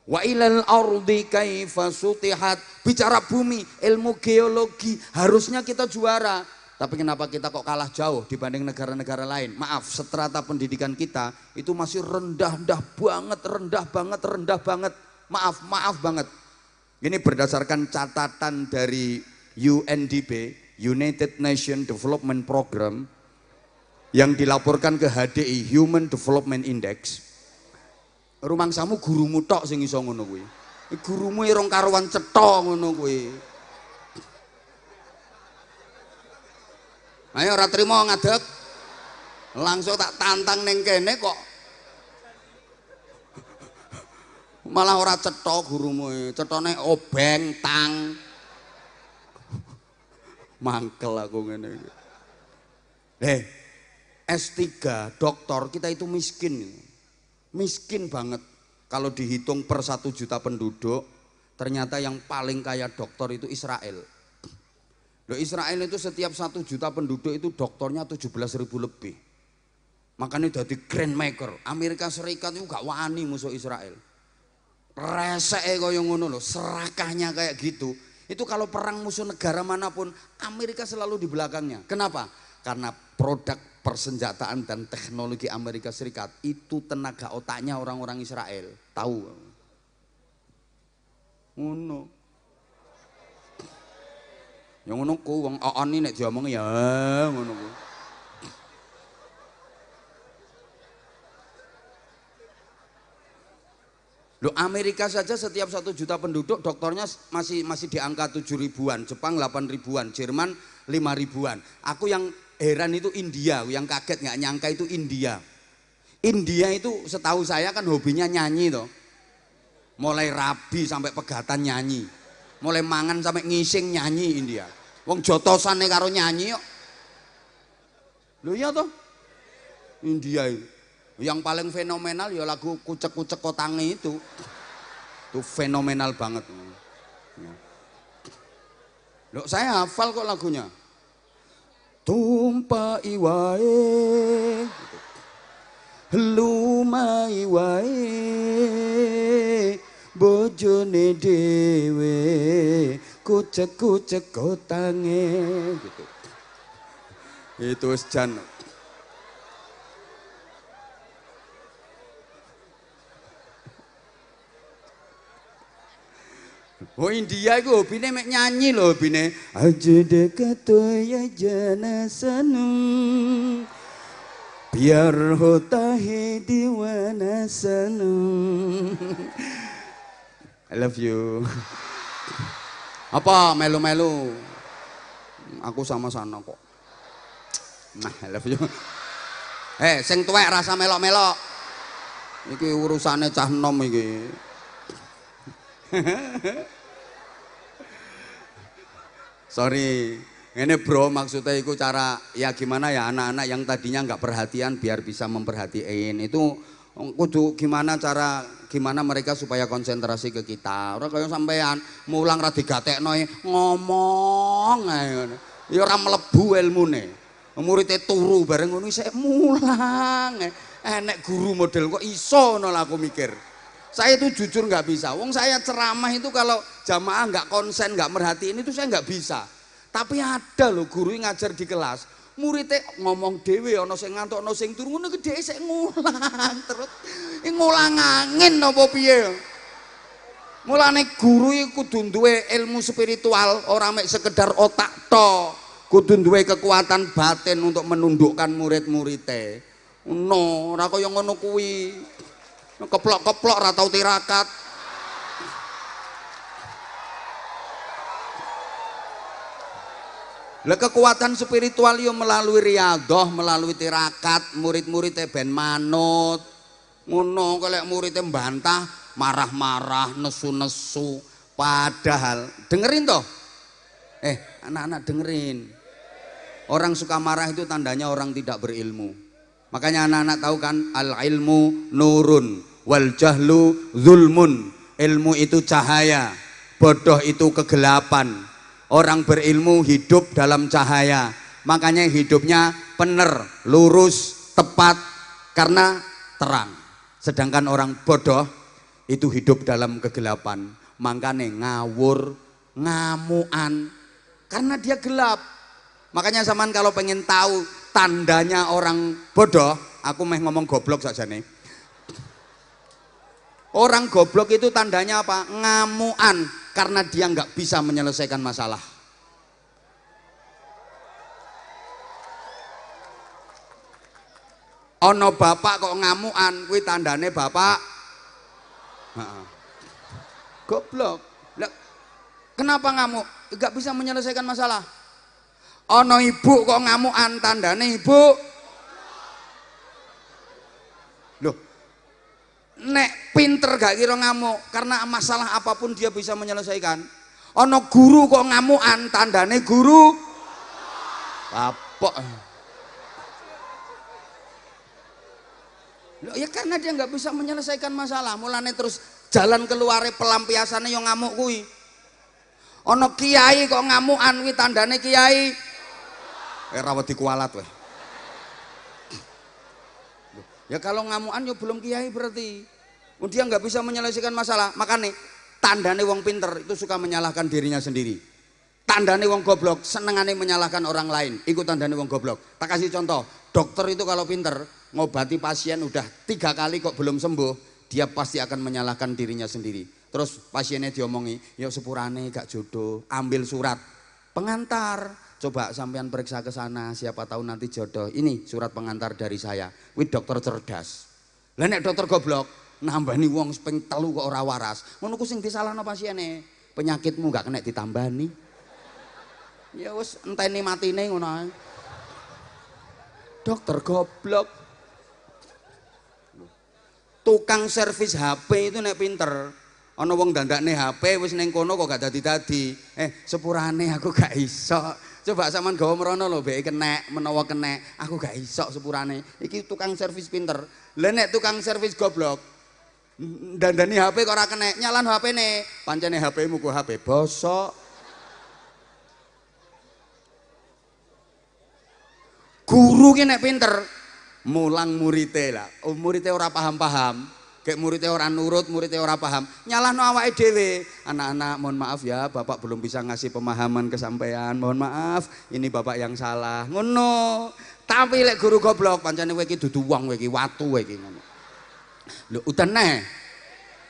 Wa ilal ardi kaifa sutihat. Bicara bumi, ilmu geologi. Harusnya kita juara. Tapi kenapa kita kok kalah jauh dibanding negara-negara lain? Maaf, strata pendidikan kita itu masih rendah banget. Maaf banget. Ini berdasarkan catatan dari UNDP, United Nations Development Program, yang dilaporkan ke HDI, Human Development Index. Rumangsamu gurumu tok sing iso ngono kuwi. Gurumu irung karuan cetha ngono kuwi. Ayo ora trimo ngadeg. Langsung tak tantang ning kene kok malah ora cetha gurumu, cethane obeng tang. Mangkel aku ngene iki. S3 doktor kita itu miskin. Miskin banget. Kalau dihitung per 1 juta penduduk, ternyata yang paling kaya dokter itu Israel. Loh, Israel itu setiap 1 juta penduduk itu dokternya 17.000 lebih. Makanya jadi grand maker. Amerika Serikat itu gak wani musuh Israel. Reseke kaya ngono lho, serakahnya kayak gitu. Itu kalau perang musuh negara manapun, Amerika selalu di belakangnya. Kenapa? Karena produk persenjataan dan teknologi Amerika Serikat itu tenaga otaknya orang-orang Israel. Tahu? Ngono. Yang ngono ku wong oon iki nek diomong ya ngono ku. Loh, Amerika saja setiap 1 juta penduduk dokternya masih di angka 7 ribuan, Jepang 8 ribuan, Jerman 5 ribuan. Aku yang heran itu India, yang kaget nggak nyangka itu India. India itu setahu saya kan hobinya nyanyi toh. Mulai rabi sampai pegatan nyanyi. Mulai mangan sampai ngising nyanyi India. Wong jotosane karo nyanyi kok. Lho iya toh? India itu. Yang paling fenomenal ya lagu kucek-kucek kotange itu. Itu fenomenal banget. Loh, saya hafal kok lagunya. Tumpai wae, lumai wae, bojone dewe, kucek-kucek kotange gitu. Itu jan. Oh, India itu hobine mek nyanyi lho, hobine aja dekat ya jana sanum biar hotahi diwana seneng. I love you. Apa melu-melu? Aku sama sana kok. Nah, I love you. Sing tuwek rasa melok-melok. Iki urusane cah nom iki. Sorry. Ini bro, maksudnya itu cara ya gimana ya anak-anak yang tadinya nggak perhatian biar bisa memperhatiin. Itu kudu gimana mereka supaya konsentrasi ke kita. Orang kayak sampean mulang ra digatekno ngomong ae. Ya ora mlebu ilmune. Muridé turu bareng ngono isih mulang. Enek guru model kok iso ngono lah aku mikir. Saya itu jujur nggak bisa. Wong saya ceramah itu kalau jamaah nggak konsen, nggak merhatiin itu saya nggak bisa. Tapi ada loh guru yang ngajar di kelas, muridnya ngomong dewe, ono sing ngantuk, ono sing turu, ngono gede sik ngulang terus, ngulang angin apa piye? Mulane guru iku kudu duwe ilmu spiritual, ora mek sekedar otak tok, kudu duwe kekuatan batin untuk menundukkan murid-muridnya. No, ora kaya ngono kuwi, keplok-keplok ora tau tirakat. Lah kekuatan spiritual yo melalui riyadhah, melalui tirakat, murid-muridnya ben manut. Ngono kalau muridnya mbantah, marah-marah, nesu-nesu. Padahal dengerin toh. Anak-anak dengerin. Orang suka marah itu tandanya orang tidak berilmu. Makanya anak-anak tahu kan, al-ilmu nurun wal jahlu zulmun. Ilmu itu cahaya, bodoh itu kegelapan. Orang berilmu hidup dalam cahaya, makanya hidupnya benar, lurus, tepat karena terang. Sedangkan orang bodoh itu hidup dalam kegelapan, makanya ngawur, ngamuan karena dia gelap. Makanya zaman kalau pengen tahu tandanya orang bodoh, aku meh ngomong goblok saja nih. Orang goblok itu tandanya apa? Ngamuan, karena dia nggak bisa menyelesaikan masalah. Ono bapak kok ngamuan, kuwi tandane bapak goblok. Kenapa ngamuk? Nggak bisa menyelesaikan masalah. Ono ibu kok ngamuan, tandane ibu. Loh, nek pinter gak kira ngamuk, karena masalah apapun dia bisa menyelesaikan. Ono guru kok ngamukan, tandane guru kapok. Loh, ya karena dia nggak bisa menyelesaikan masalah, mulane terus jalan keluare pelampiasannya yang ngamuk kuwi. Ono kiai kok ngamukan, kuwi tandane kiai rawat dikualat weh. Ya kalau ngamukan ya belum kiai berarti. Dia nggak bisa menyelesaikan masalah. Makanya tandane wong pinter itu suka menyalahkan dirinya sendiri. Tandane wong goblok senengane menyalahkan orang lain. Itu tandane wong goblok. Tak kasih contoh. Dokter itu kalau pinter ngobati pasien udah 3 kali kok belum sembuh, dia pasti akan menyalahkan dirinya sendiri. Terus pasiennya diomongi, yuk sepurane gak jodoh, ambil surat pengantar. Coba sampean periksa ke sana, siapa tahu nanti jodoh. Ini surat pengantar dari saya. Wih dokter cerdas. Lah nek dokter goblok, nambani wong ping 3 kok ora waras. Ngono ku sing disalahno pasiene. Penyakitmu gak kena ditambani. Ya wis enteni matine ngono ae. Dokter goblok. Tukang servis HP itu nek pinter. Ana wong dandakne HP wis ning kono kok gak dadi-dadi. Sepurane aku gak iso. Coba sampean gawa mrono lho mbek kenek, menawa kenek, aku gak iso sepurane. Iki tukang servis pinter. Lah nek tukang servis goblok dandani HP kok ora kenek, nyalan HP-ne. Pancene HP-mu ku HP bosok. Guru ki nek pinter mulang murite lah. Murite ora paham-paham. Kayak muridnya orang nurut, muridnya orang paham, nyalahno awake dhewe. Anak-anak mohon maaf ya, bapak belum bisa ngasih pemahaman kesampaian. Mohon maaf, ini bapak yang salah. Ngono. Tapi lek guru goblok, pancene kowe iki dudu wong, kowe iki watu kowe iki ngono. Lho udan neh.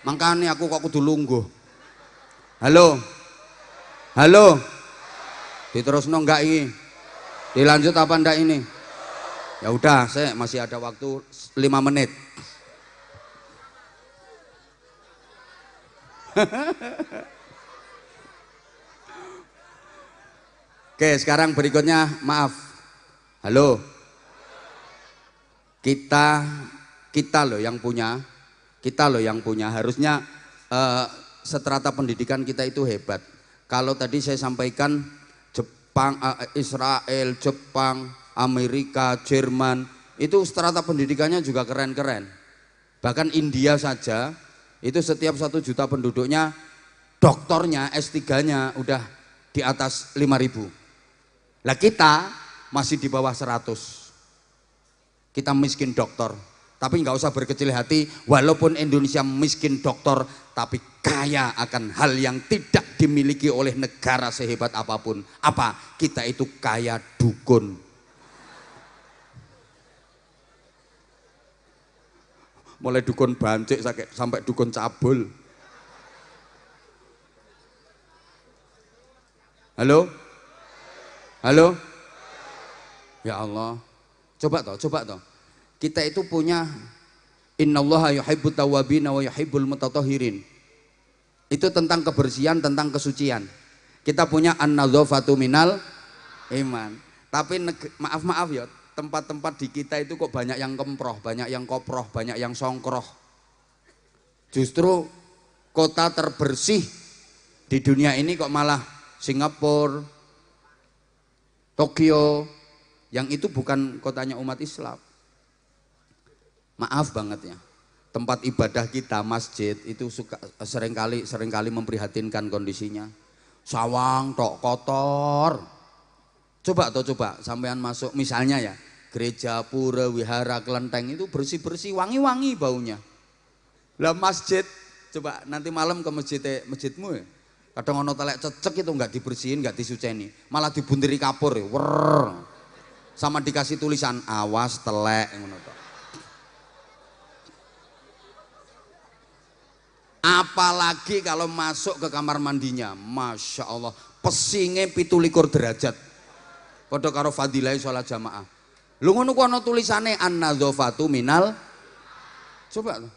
Mangkane aku kok kudu lungguh. Halo. Halo. Diterusno enggak iki? Dilanjut apa ndak ini? Ya udah, saya masih ada waktu 5 menit. Oke, sekarang berikutnya, maaf. Halo. Kita loh yang punya. Kita loh yang punya. Harusnya strata pendidikan kita itu hebat. Kalau tadi saya sampaikan Jepang, Israel, Jepang, Amerika, Jerman, itu strata pendidikannya juga keren-keren. Bahkan India saja, itu setiap 1 juta penduduknya, doktornya, S3-nya udah di atas 5.000. Lah kita masih di bawah 100. Kita miskin dokter. Tapi nggak usah berkecil hati, walaupun Indonesia miskin dokter, tapi kaya akan hal yang tidak dimiliki oleh negara sehebat apapun. Apa? Kita itu kaya dukun. Mulai dukun bancik sampai dukun cabul. Halo? Halo? Ya Allah. Coba toh. Kita itu punya innallaha yuhibbut tawwabin wa yuhibbul mutatahhirin. Itu tentang kebersihan, tentang kesucian. Kita punya an-nadzafatu minal iman. Tapi maaf ya, tempat-tempat di kita itu kok banyak yang kemproh, banyak yang koproh, banyak yang songkroh. Justru kota terbersih di dunia ini kok malah Singapura, Tokyo, yang itu bukan kotanya umat Islam. Maaf banget ya, tempat ibadah kita, masjid itu seringkali memprihatinkan kondisinya. Sawang tok kotor. Coba sampean masuk misalnya ya, gereja, pura, wihara, kelenteng itu bersih-bersih, wangi-wangi baunya. Lah masjid, coba nanti malam ke masjidmu ya. Kadang ono telek cecek itu nggak dibersihin, nggak disuceni, malah dibuntiri kapur, wer, sama dikasih tulisan awas telek, ngono to. Apalagi kalau masuk ke kamar mandinya, masya Allah, pesingnya 17 derajat. Padha karo fadilah sholat jamaah. Lu ngono ku ana tulisane an-nadzafatu minal. Coba tuh.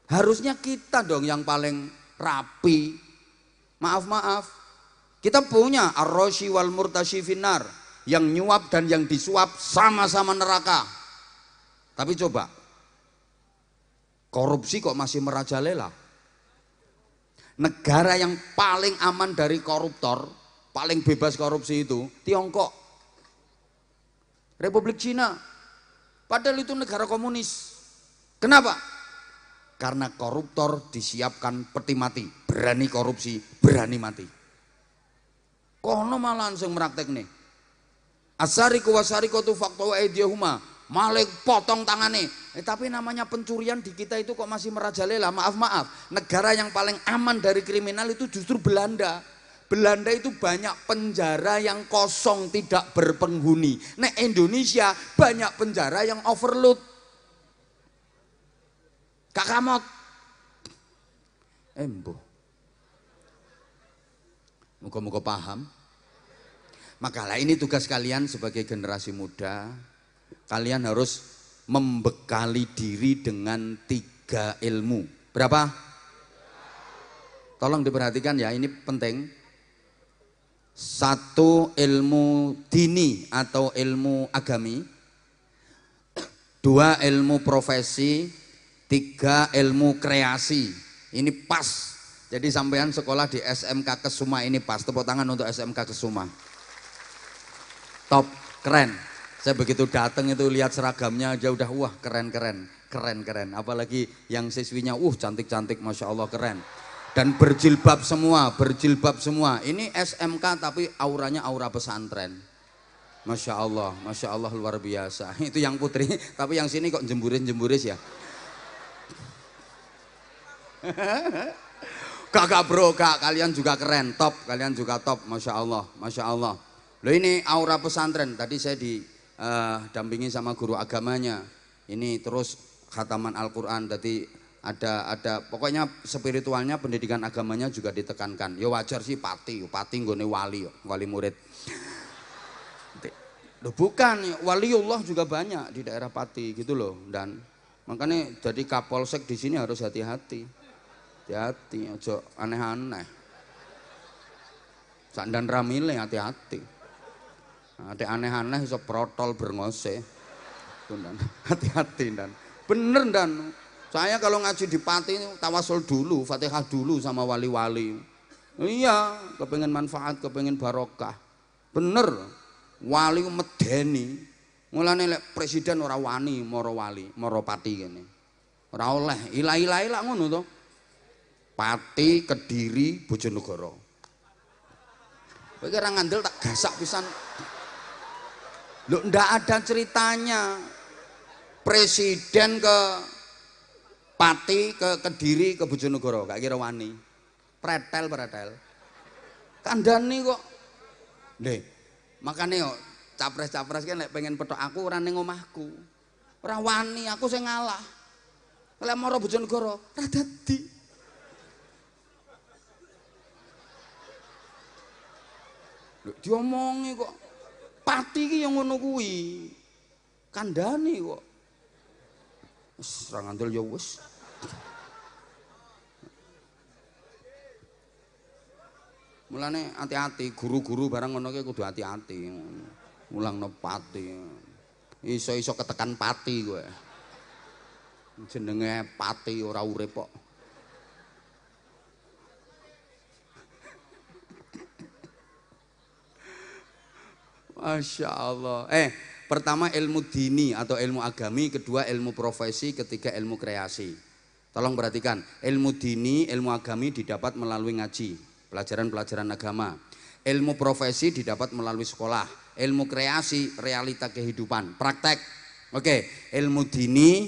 Harusnya kita dong yang paling rapi. Maaf. Kita punya ar-rashi wal murtashi finnar, yang nyuap dan yang disuap sama-sama neraka. Tapi coba, korupsi kok masih merajalela. Negara yang paling aman dari koruptor, paling bebas korupsi itu Tiongkok, Republik Cina. Padahal itu negara komunis. Kenapa? Karena koruptor disiapkan peti mati, berani korupsi, berani mati. Kono malah langsung meraktek nih. Asariku wasarikotu faktu aidiyahuma, malik potong tangane. Tapi namanya pencurian di kita itu kok masih merajalela. Maaf. Negara yang paling aman dari kriminal itu justru Belanda. Belanda itu banyak penjara yang kosong, tidak berpenghuni. Nah Indonesia banyak penjara yang overload. Kak Kamot, embo, muka-muka paham. Makalah ini tugas kalian sebagai generasi muda. Kalian harus membekali diri dengan 3 ilmu. Berapa? Tolong diperhatikan ya, ini penting. 1 ilmu dini atau ilmu agami, 2 ilmu profesi, 3 ilmu kreasi. Ini pas. Jadi sampean sekolah di SMK Kesuma ini pas. Tepuk tangan untuk SMK Kesuma. Top, keren. Saya begitu datang itu lihat seragamnya aja udah wah keren. Apalagi yang siswinya cantik, masya Allah keren. Dan berjilbab semua. Ini SMK tapi auranya aura pesantren. Masya Allah luar biasa. Itu yang putri, tapi yang sini kok jemburis ya. Kakak bro, kalian juga keren, top, kalian juga top, masya Allah. Loh ini aura pesantren. Tadi saya didampingi sama guru agamanya. Ini terus khataman Al-Quran. Tadi ada pokoknya spiritualnya, pendidikan agamanya juga ditekankan. Ya wajar sih pati nggone wali murid. Loh, bukan, waliullah juga banyak di daerah Pati gitu loh. Dan makanya jadi Kapolsek di sini harus hati-hati. Hati-hati, aja aneh-aneh. Sandan ramile hati-hati. Ada aneh-aneh iso protol berngose. Hati-hati dan bener dan saya kalau ngaji di Pati tawasul dulu, Fatihah dulu sama wali-wali. Iya, kepengen manfaat, kepengen barokah. Bener. Wali medeni. Mulane lek presiden ora wani mara wali, mara Pati kene. Ora oleh, ilah-ilahe lak ngono to. Pati, Kediri, Bojonegoro. Kowe ora ngandel tak gasak pisan. Loh, ndak ada ceritanya. Presiden ke Pati, ke Kediri, ke Bojonegoro, gak kira wani. Pretel. Kandhani kok. Nggih. Makane yo capres-capres kan lek pengen petok aku ora ning omahku. Ora wani, aku sing ngalah. Lek mara Bojonegoro, ora dadi. Lho diomongi kok. Pati iki yo ngono kuwi. Kandhani kok. Wis ora ngandel ya wis. Mulane hati-hati, guru-guru barang ngono ki kudu hati-hati. Mulangno Pati. Iso-iso ketekan Pati kowe. Jenenge Pati ora urip kok. Masya Allah. Pertama ilmu dini atau ilmu agami, kedua ilmu profesi, ketiga ilmu kreasi. Tolong perhatikan, ilmu dini, ilmu agami didapat melalui ngaji, pelajaran-pelajaran agama. Ilmu profesi didapat melalui sekolah. Ilmu kreasi, realita kehidupan, praktek. Oke, ilmu dini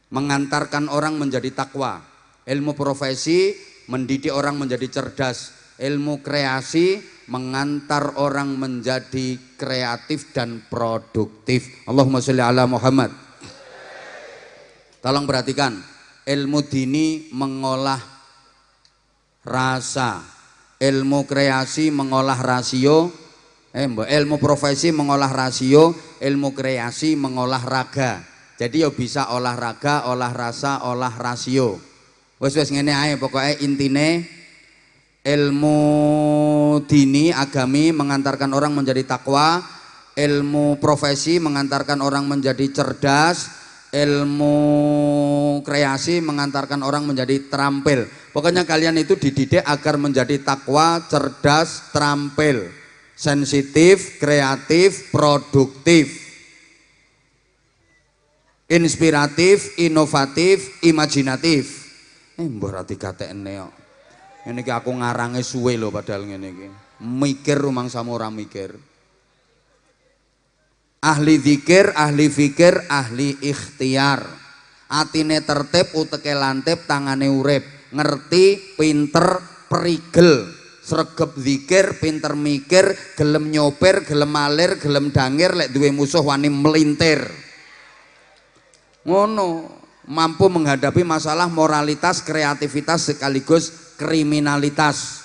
mengantarkan orang menjadi takwa. Ilmu profesi mendidik orang menjadi cerdas. Ilmu kreasi mengantar orang menjadi kreatif dan produktif. Allahumma sholli ala Muhammad. Tolong perhatikan, ilmu dini mengolah rasa, ilmu kreasi mengolah rasio, ilmu profesi mengolah rasio, ilmu kreasi mengolah raga. Jadi yo bisa olahraga, olah rasa, olah rasio. Wes ngene ae pokoknya intine ilmu dini agami mengantarkan orang menjadi takwa, ilmu profesi mengantarkan orang menjadi cerdas, ilmu kreasi mengantarkan orang menjadi terampil. Pokoknya kalian itu dididik agar menjadi takwa, cerdas, terampil, sensitif, kreatif, produktif, inspiratif, inovatif, imajinatif. Mbah ra dikatekne kok. Ngene iki aku ngarange suwe lho padahal ngene iki. Mikir rumangsamu ora mikir. Ahli zikir, ahli fikir, ahli ikhtiar. Atine tertib, uteke lantip, tangane urip. Ngerti, pinter, perigel. Sregep zikir, pinter mikir, gelem nyopir, gelem malir, gelem dangir, lek duwe musuh wani melintir. Ngono, mampu menghadapi masalah moralitas, kreativitas sekaligus kriminalitas.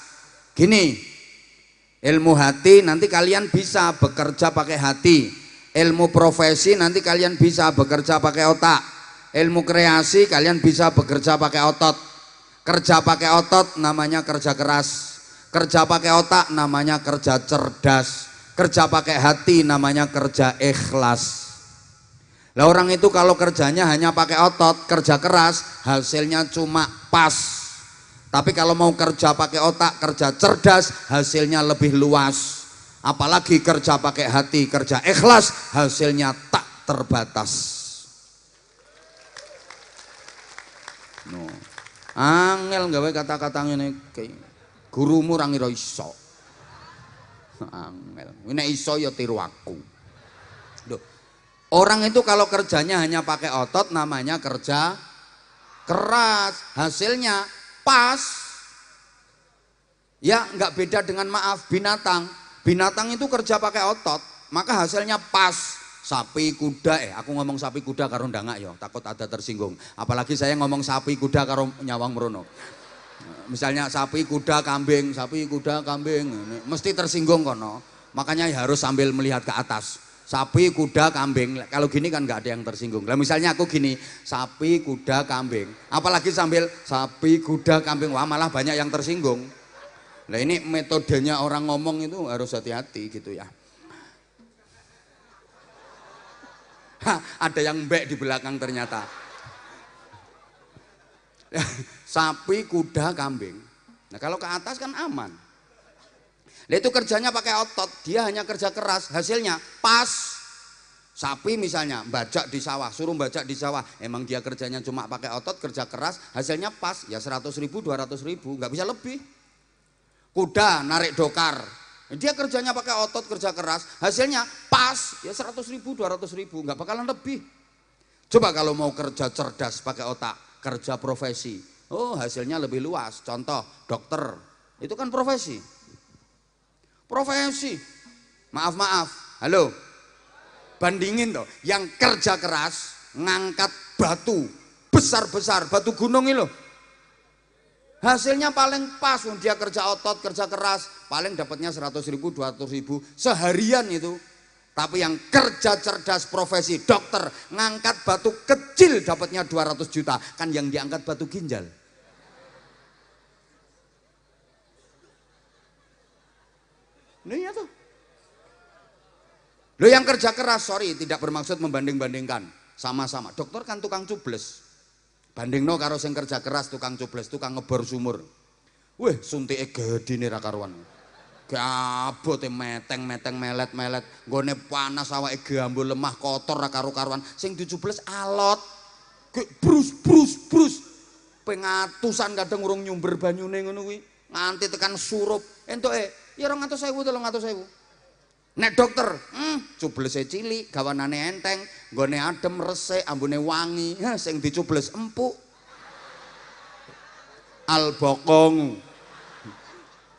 Gini, ilmu hati nanti kalian bisa bekerja pakai hati. Ilmu profesi nanti kalian bisa bekerja pakai otak. Ilmu kreasi kalian bisa bekerja pakai otot. Kerja pakai otot namanya kerja keras. Kerja pakai otak namanya kerja cerdas. Kerja pakai hati namanya kerja ikhlas. Lah orang itu kalau kerjanya hanya pakai otot, kerja keras, hasilnya cuma pas. Tapi kalau mau kerja pakai otak, kerja cerdas, hasilnya lebih luas. Apalagi kerja pakai hati, kerja ikhlas, hasilnya tak terbatas. No. Angel gawe kata-kata ngene iki. Gurumu ora ngira iso. Angel. Nek iso ya tiru aku. Loh. Orang itu kalau kerjanya hanya pakai otot namanya kerja keras, hasilnya pas. Ya nggak beda dengan maaf binatang. Binatang itu kerja pakai otot, maka hasilnya pas. Sapi, kuda, aku ngomong sapi kuda karo ndangak ya, takut ada tersinggung. Apalagi saya ngomong sapi kuda karo nyawang merono. Misalnya sapi, kuda, kambing, mesti tersinggung kono. Makanya harus sambil melihat ke atas. Sapi, kuda, kambing. Kalau gini kan nggak ada yang tersinggung. Lah misalnya aku gini, sapi, kuda, kambing. Apalagi sambil sapi, kuda, kambing. Wah malah banyak yang tersinggung. Nah ini metodenya orang ngomong itu harus hati-hati gitu ya. Ada yang mbek di belakang ternyata. Sapi, kuda, kambing. Nah kalau ke atas kan aman. Nah itu kerjanya pakai otot, dia hanya kerja keras, hasilnya pas. Sapi misalnya bajak di sawah, suruh bajak di sawah, emang dia kerjanya cuma pakai otot, kerja keras, hasilnya pas, ya 100.000, 200.000, nggak bisa lebih. Kuda narik dokar, dia kerjanya pakai otot, kerja keras, hasilnya pas, ya 100.000, 200.000, nggak bakalan lebih. Coba kalau mau kerja cerdas pakai otak, kerja profesi, oh hasilnya lebih luas. Contoh dokter, itu kan profesi. Profesi, maaf, halo, bandingin toh, yang kerja keras ngangkat batu besar-besar, batu gunung itu, hasilnya paling pas. Dia kerja otot, kerja keras, paling dapatnya 100.000, 200.000 seharian itu. Tapi yang kerja cerdas profesi dokter ngangkat batu kecil dapatnya 200 juta, kan yang diangkat batu ginjal. Iya tuh. Lo yang kerja keras, sorry tidak bermaksud membanding-bandingkan, sama-sama. Dokter kan tukang cubles. Bandingno karo sing kerja keras tukang cubles, tukang ngebor sumur. Wih, suntike gedine ra karuan. Gabote meteng-meteng melet-melet, nggone panas awake gambo lemah kotor ra karo-karuan. Sing dicubles alot. Brus. Pengatusan kadang urung nyumber banyune ngono kuwi. Nganti tekan surup. Entuke ya 200.000, 300.000. Nek dokter, cublese cilik, gawanane enteng, nggone adem resik, ambune wangi, sing dicubles empuk. Albokong.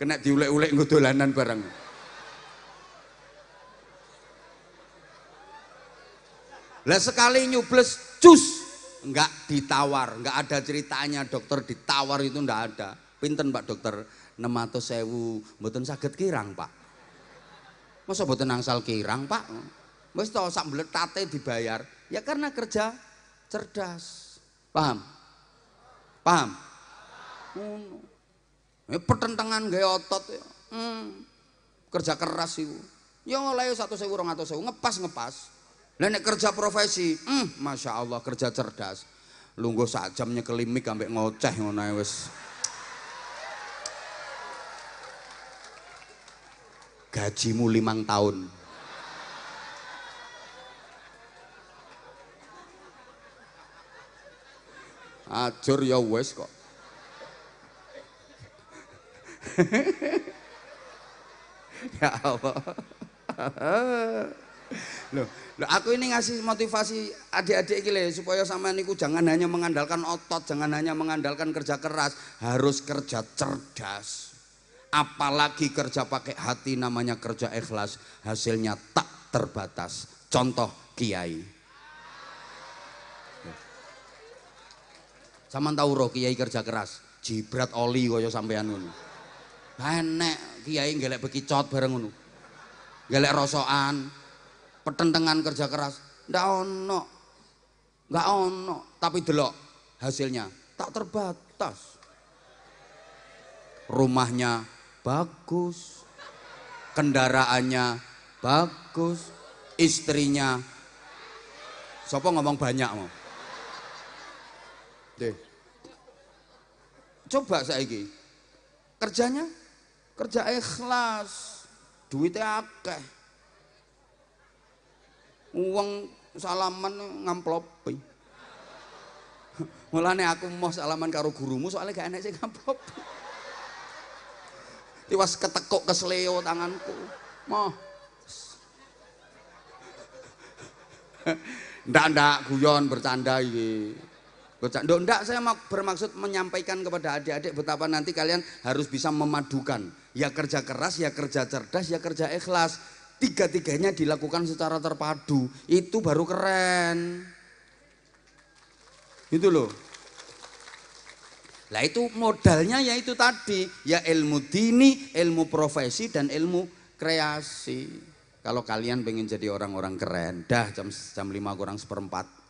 Kena diulek-ulek nggo dolanan bareng. Lah sekali nyubles cus, enggak ditawar, enggak ada ceritanya dokter ditawar itu enggak ada. Pinten Pak dokter? 600.000, mboten saged kirang Pak. Masa mboten angsal kirang Pak? Wis to sak mbletate dibayar. Ya karena kerja cerdas. Paham? Paham? Pertentangan gawe otot ya. Kerja keras iku. Ya oleh 100.000, 200.000 ngepas. Lah nek kerja profesi, Masya Allah kerja cerdas. Lungguh sak jam nyekeli mik ambek ngoceh ngono ae wis. Gajimu 5 tahun. Ajur ya wis kok. Ya Allah. Loh, aku ini ngasih motivasi adik-adik iki lho supaya sampean niku jangan hanya mengandalkan otot, jangan hanya mengandalkan kerja keras, harus kerja cerdas. Apalagi kerja pakai hati namanya kerja ikhlas, hasilnya tak terbatas. Contoh kiai. Sampeyan tahu roh kiai kerja keras, jibrat oli kaya sampean ngono. Enek kiai ngelek bekicot bareng ngono. Ngelek rosokan, petentengan kerja keras, ndak ono, tapi delok hasilnya tak terbatas. Rumahnya bagus, kendaraannya bagus, istrinya, sopo ngomong banyak mau. Deh, coba saiki kerjanya kerja ikhlas, duitnya akeh, uang salaman ngamplopi. Mulane aku mau salaman karo gurumu soalnya gak enak sing ngamplopi. Tiwas ketekuk kesleo tanganku. Moh. Ndak guyon bercanda iki. Bercanda ndak, saya bermaksud menyampaikan kepada adik-adik betapa nanti kalian harus bisa memadukan. Ya kerja keras, ya kerja cerdas, ya kerja ikhlas. Tiga-tiganya dilakukan secara terpadu. Itu baru keren. Itu loh. Lah itu modalnya ya itu tadi, ya ilmu dini, ilmu profesi dan ilmu kreasi. Kalau kalian pengen jadi orang-orang keren, dah jam 5 kurang seperempat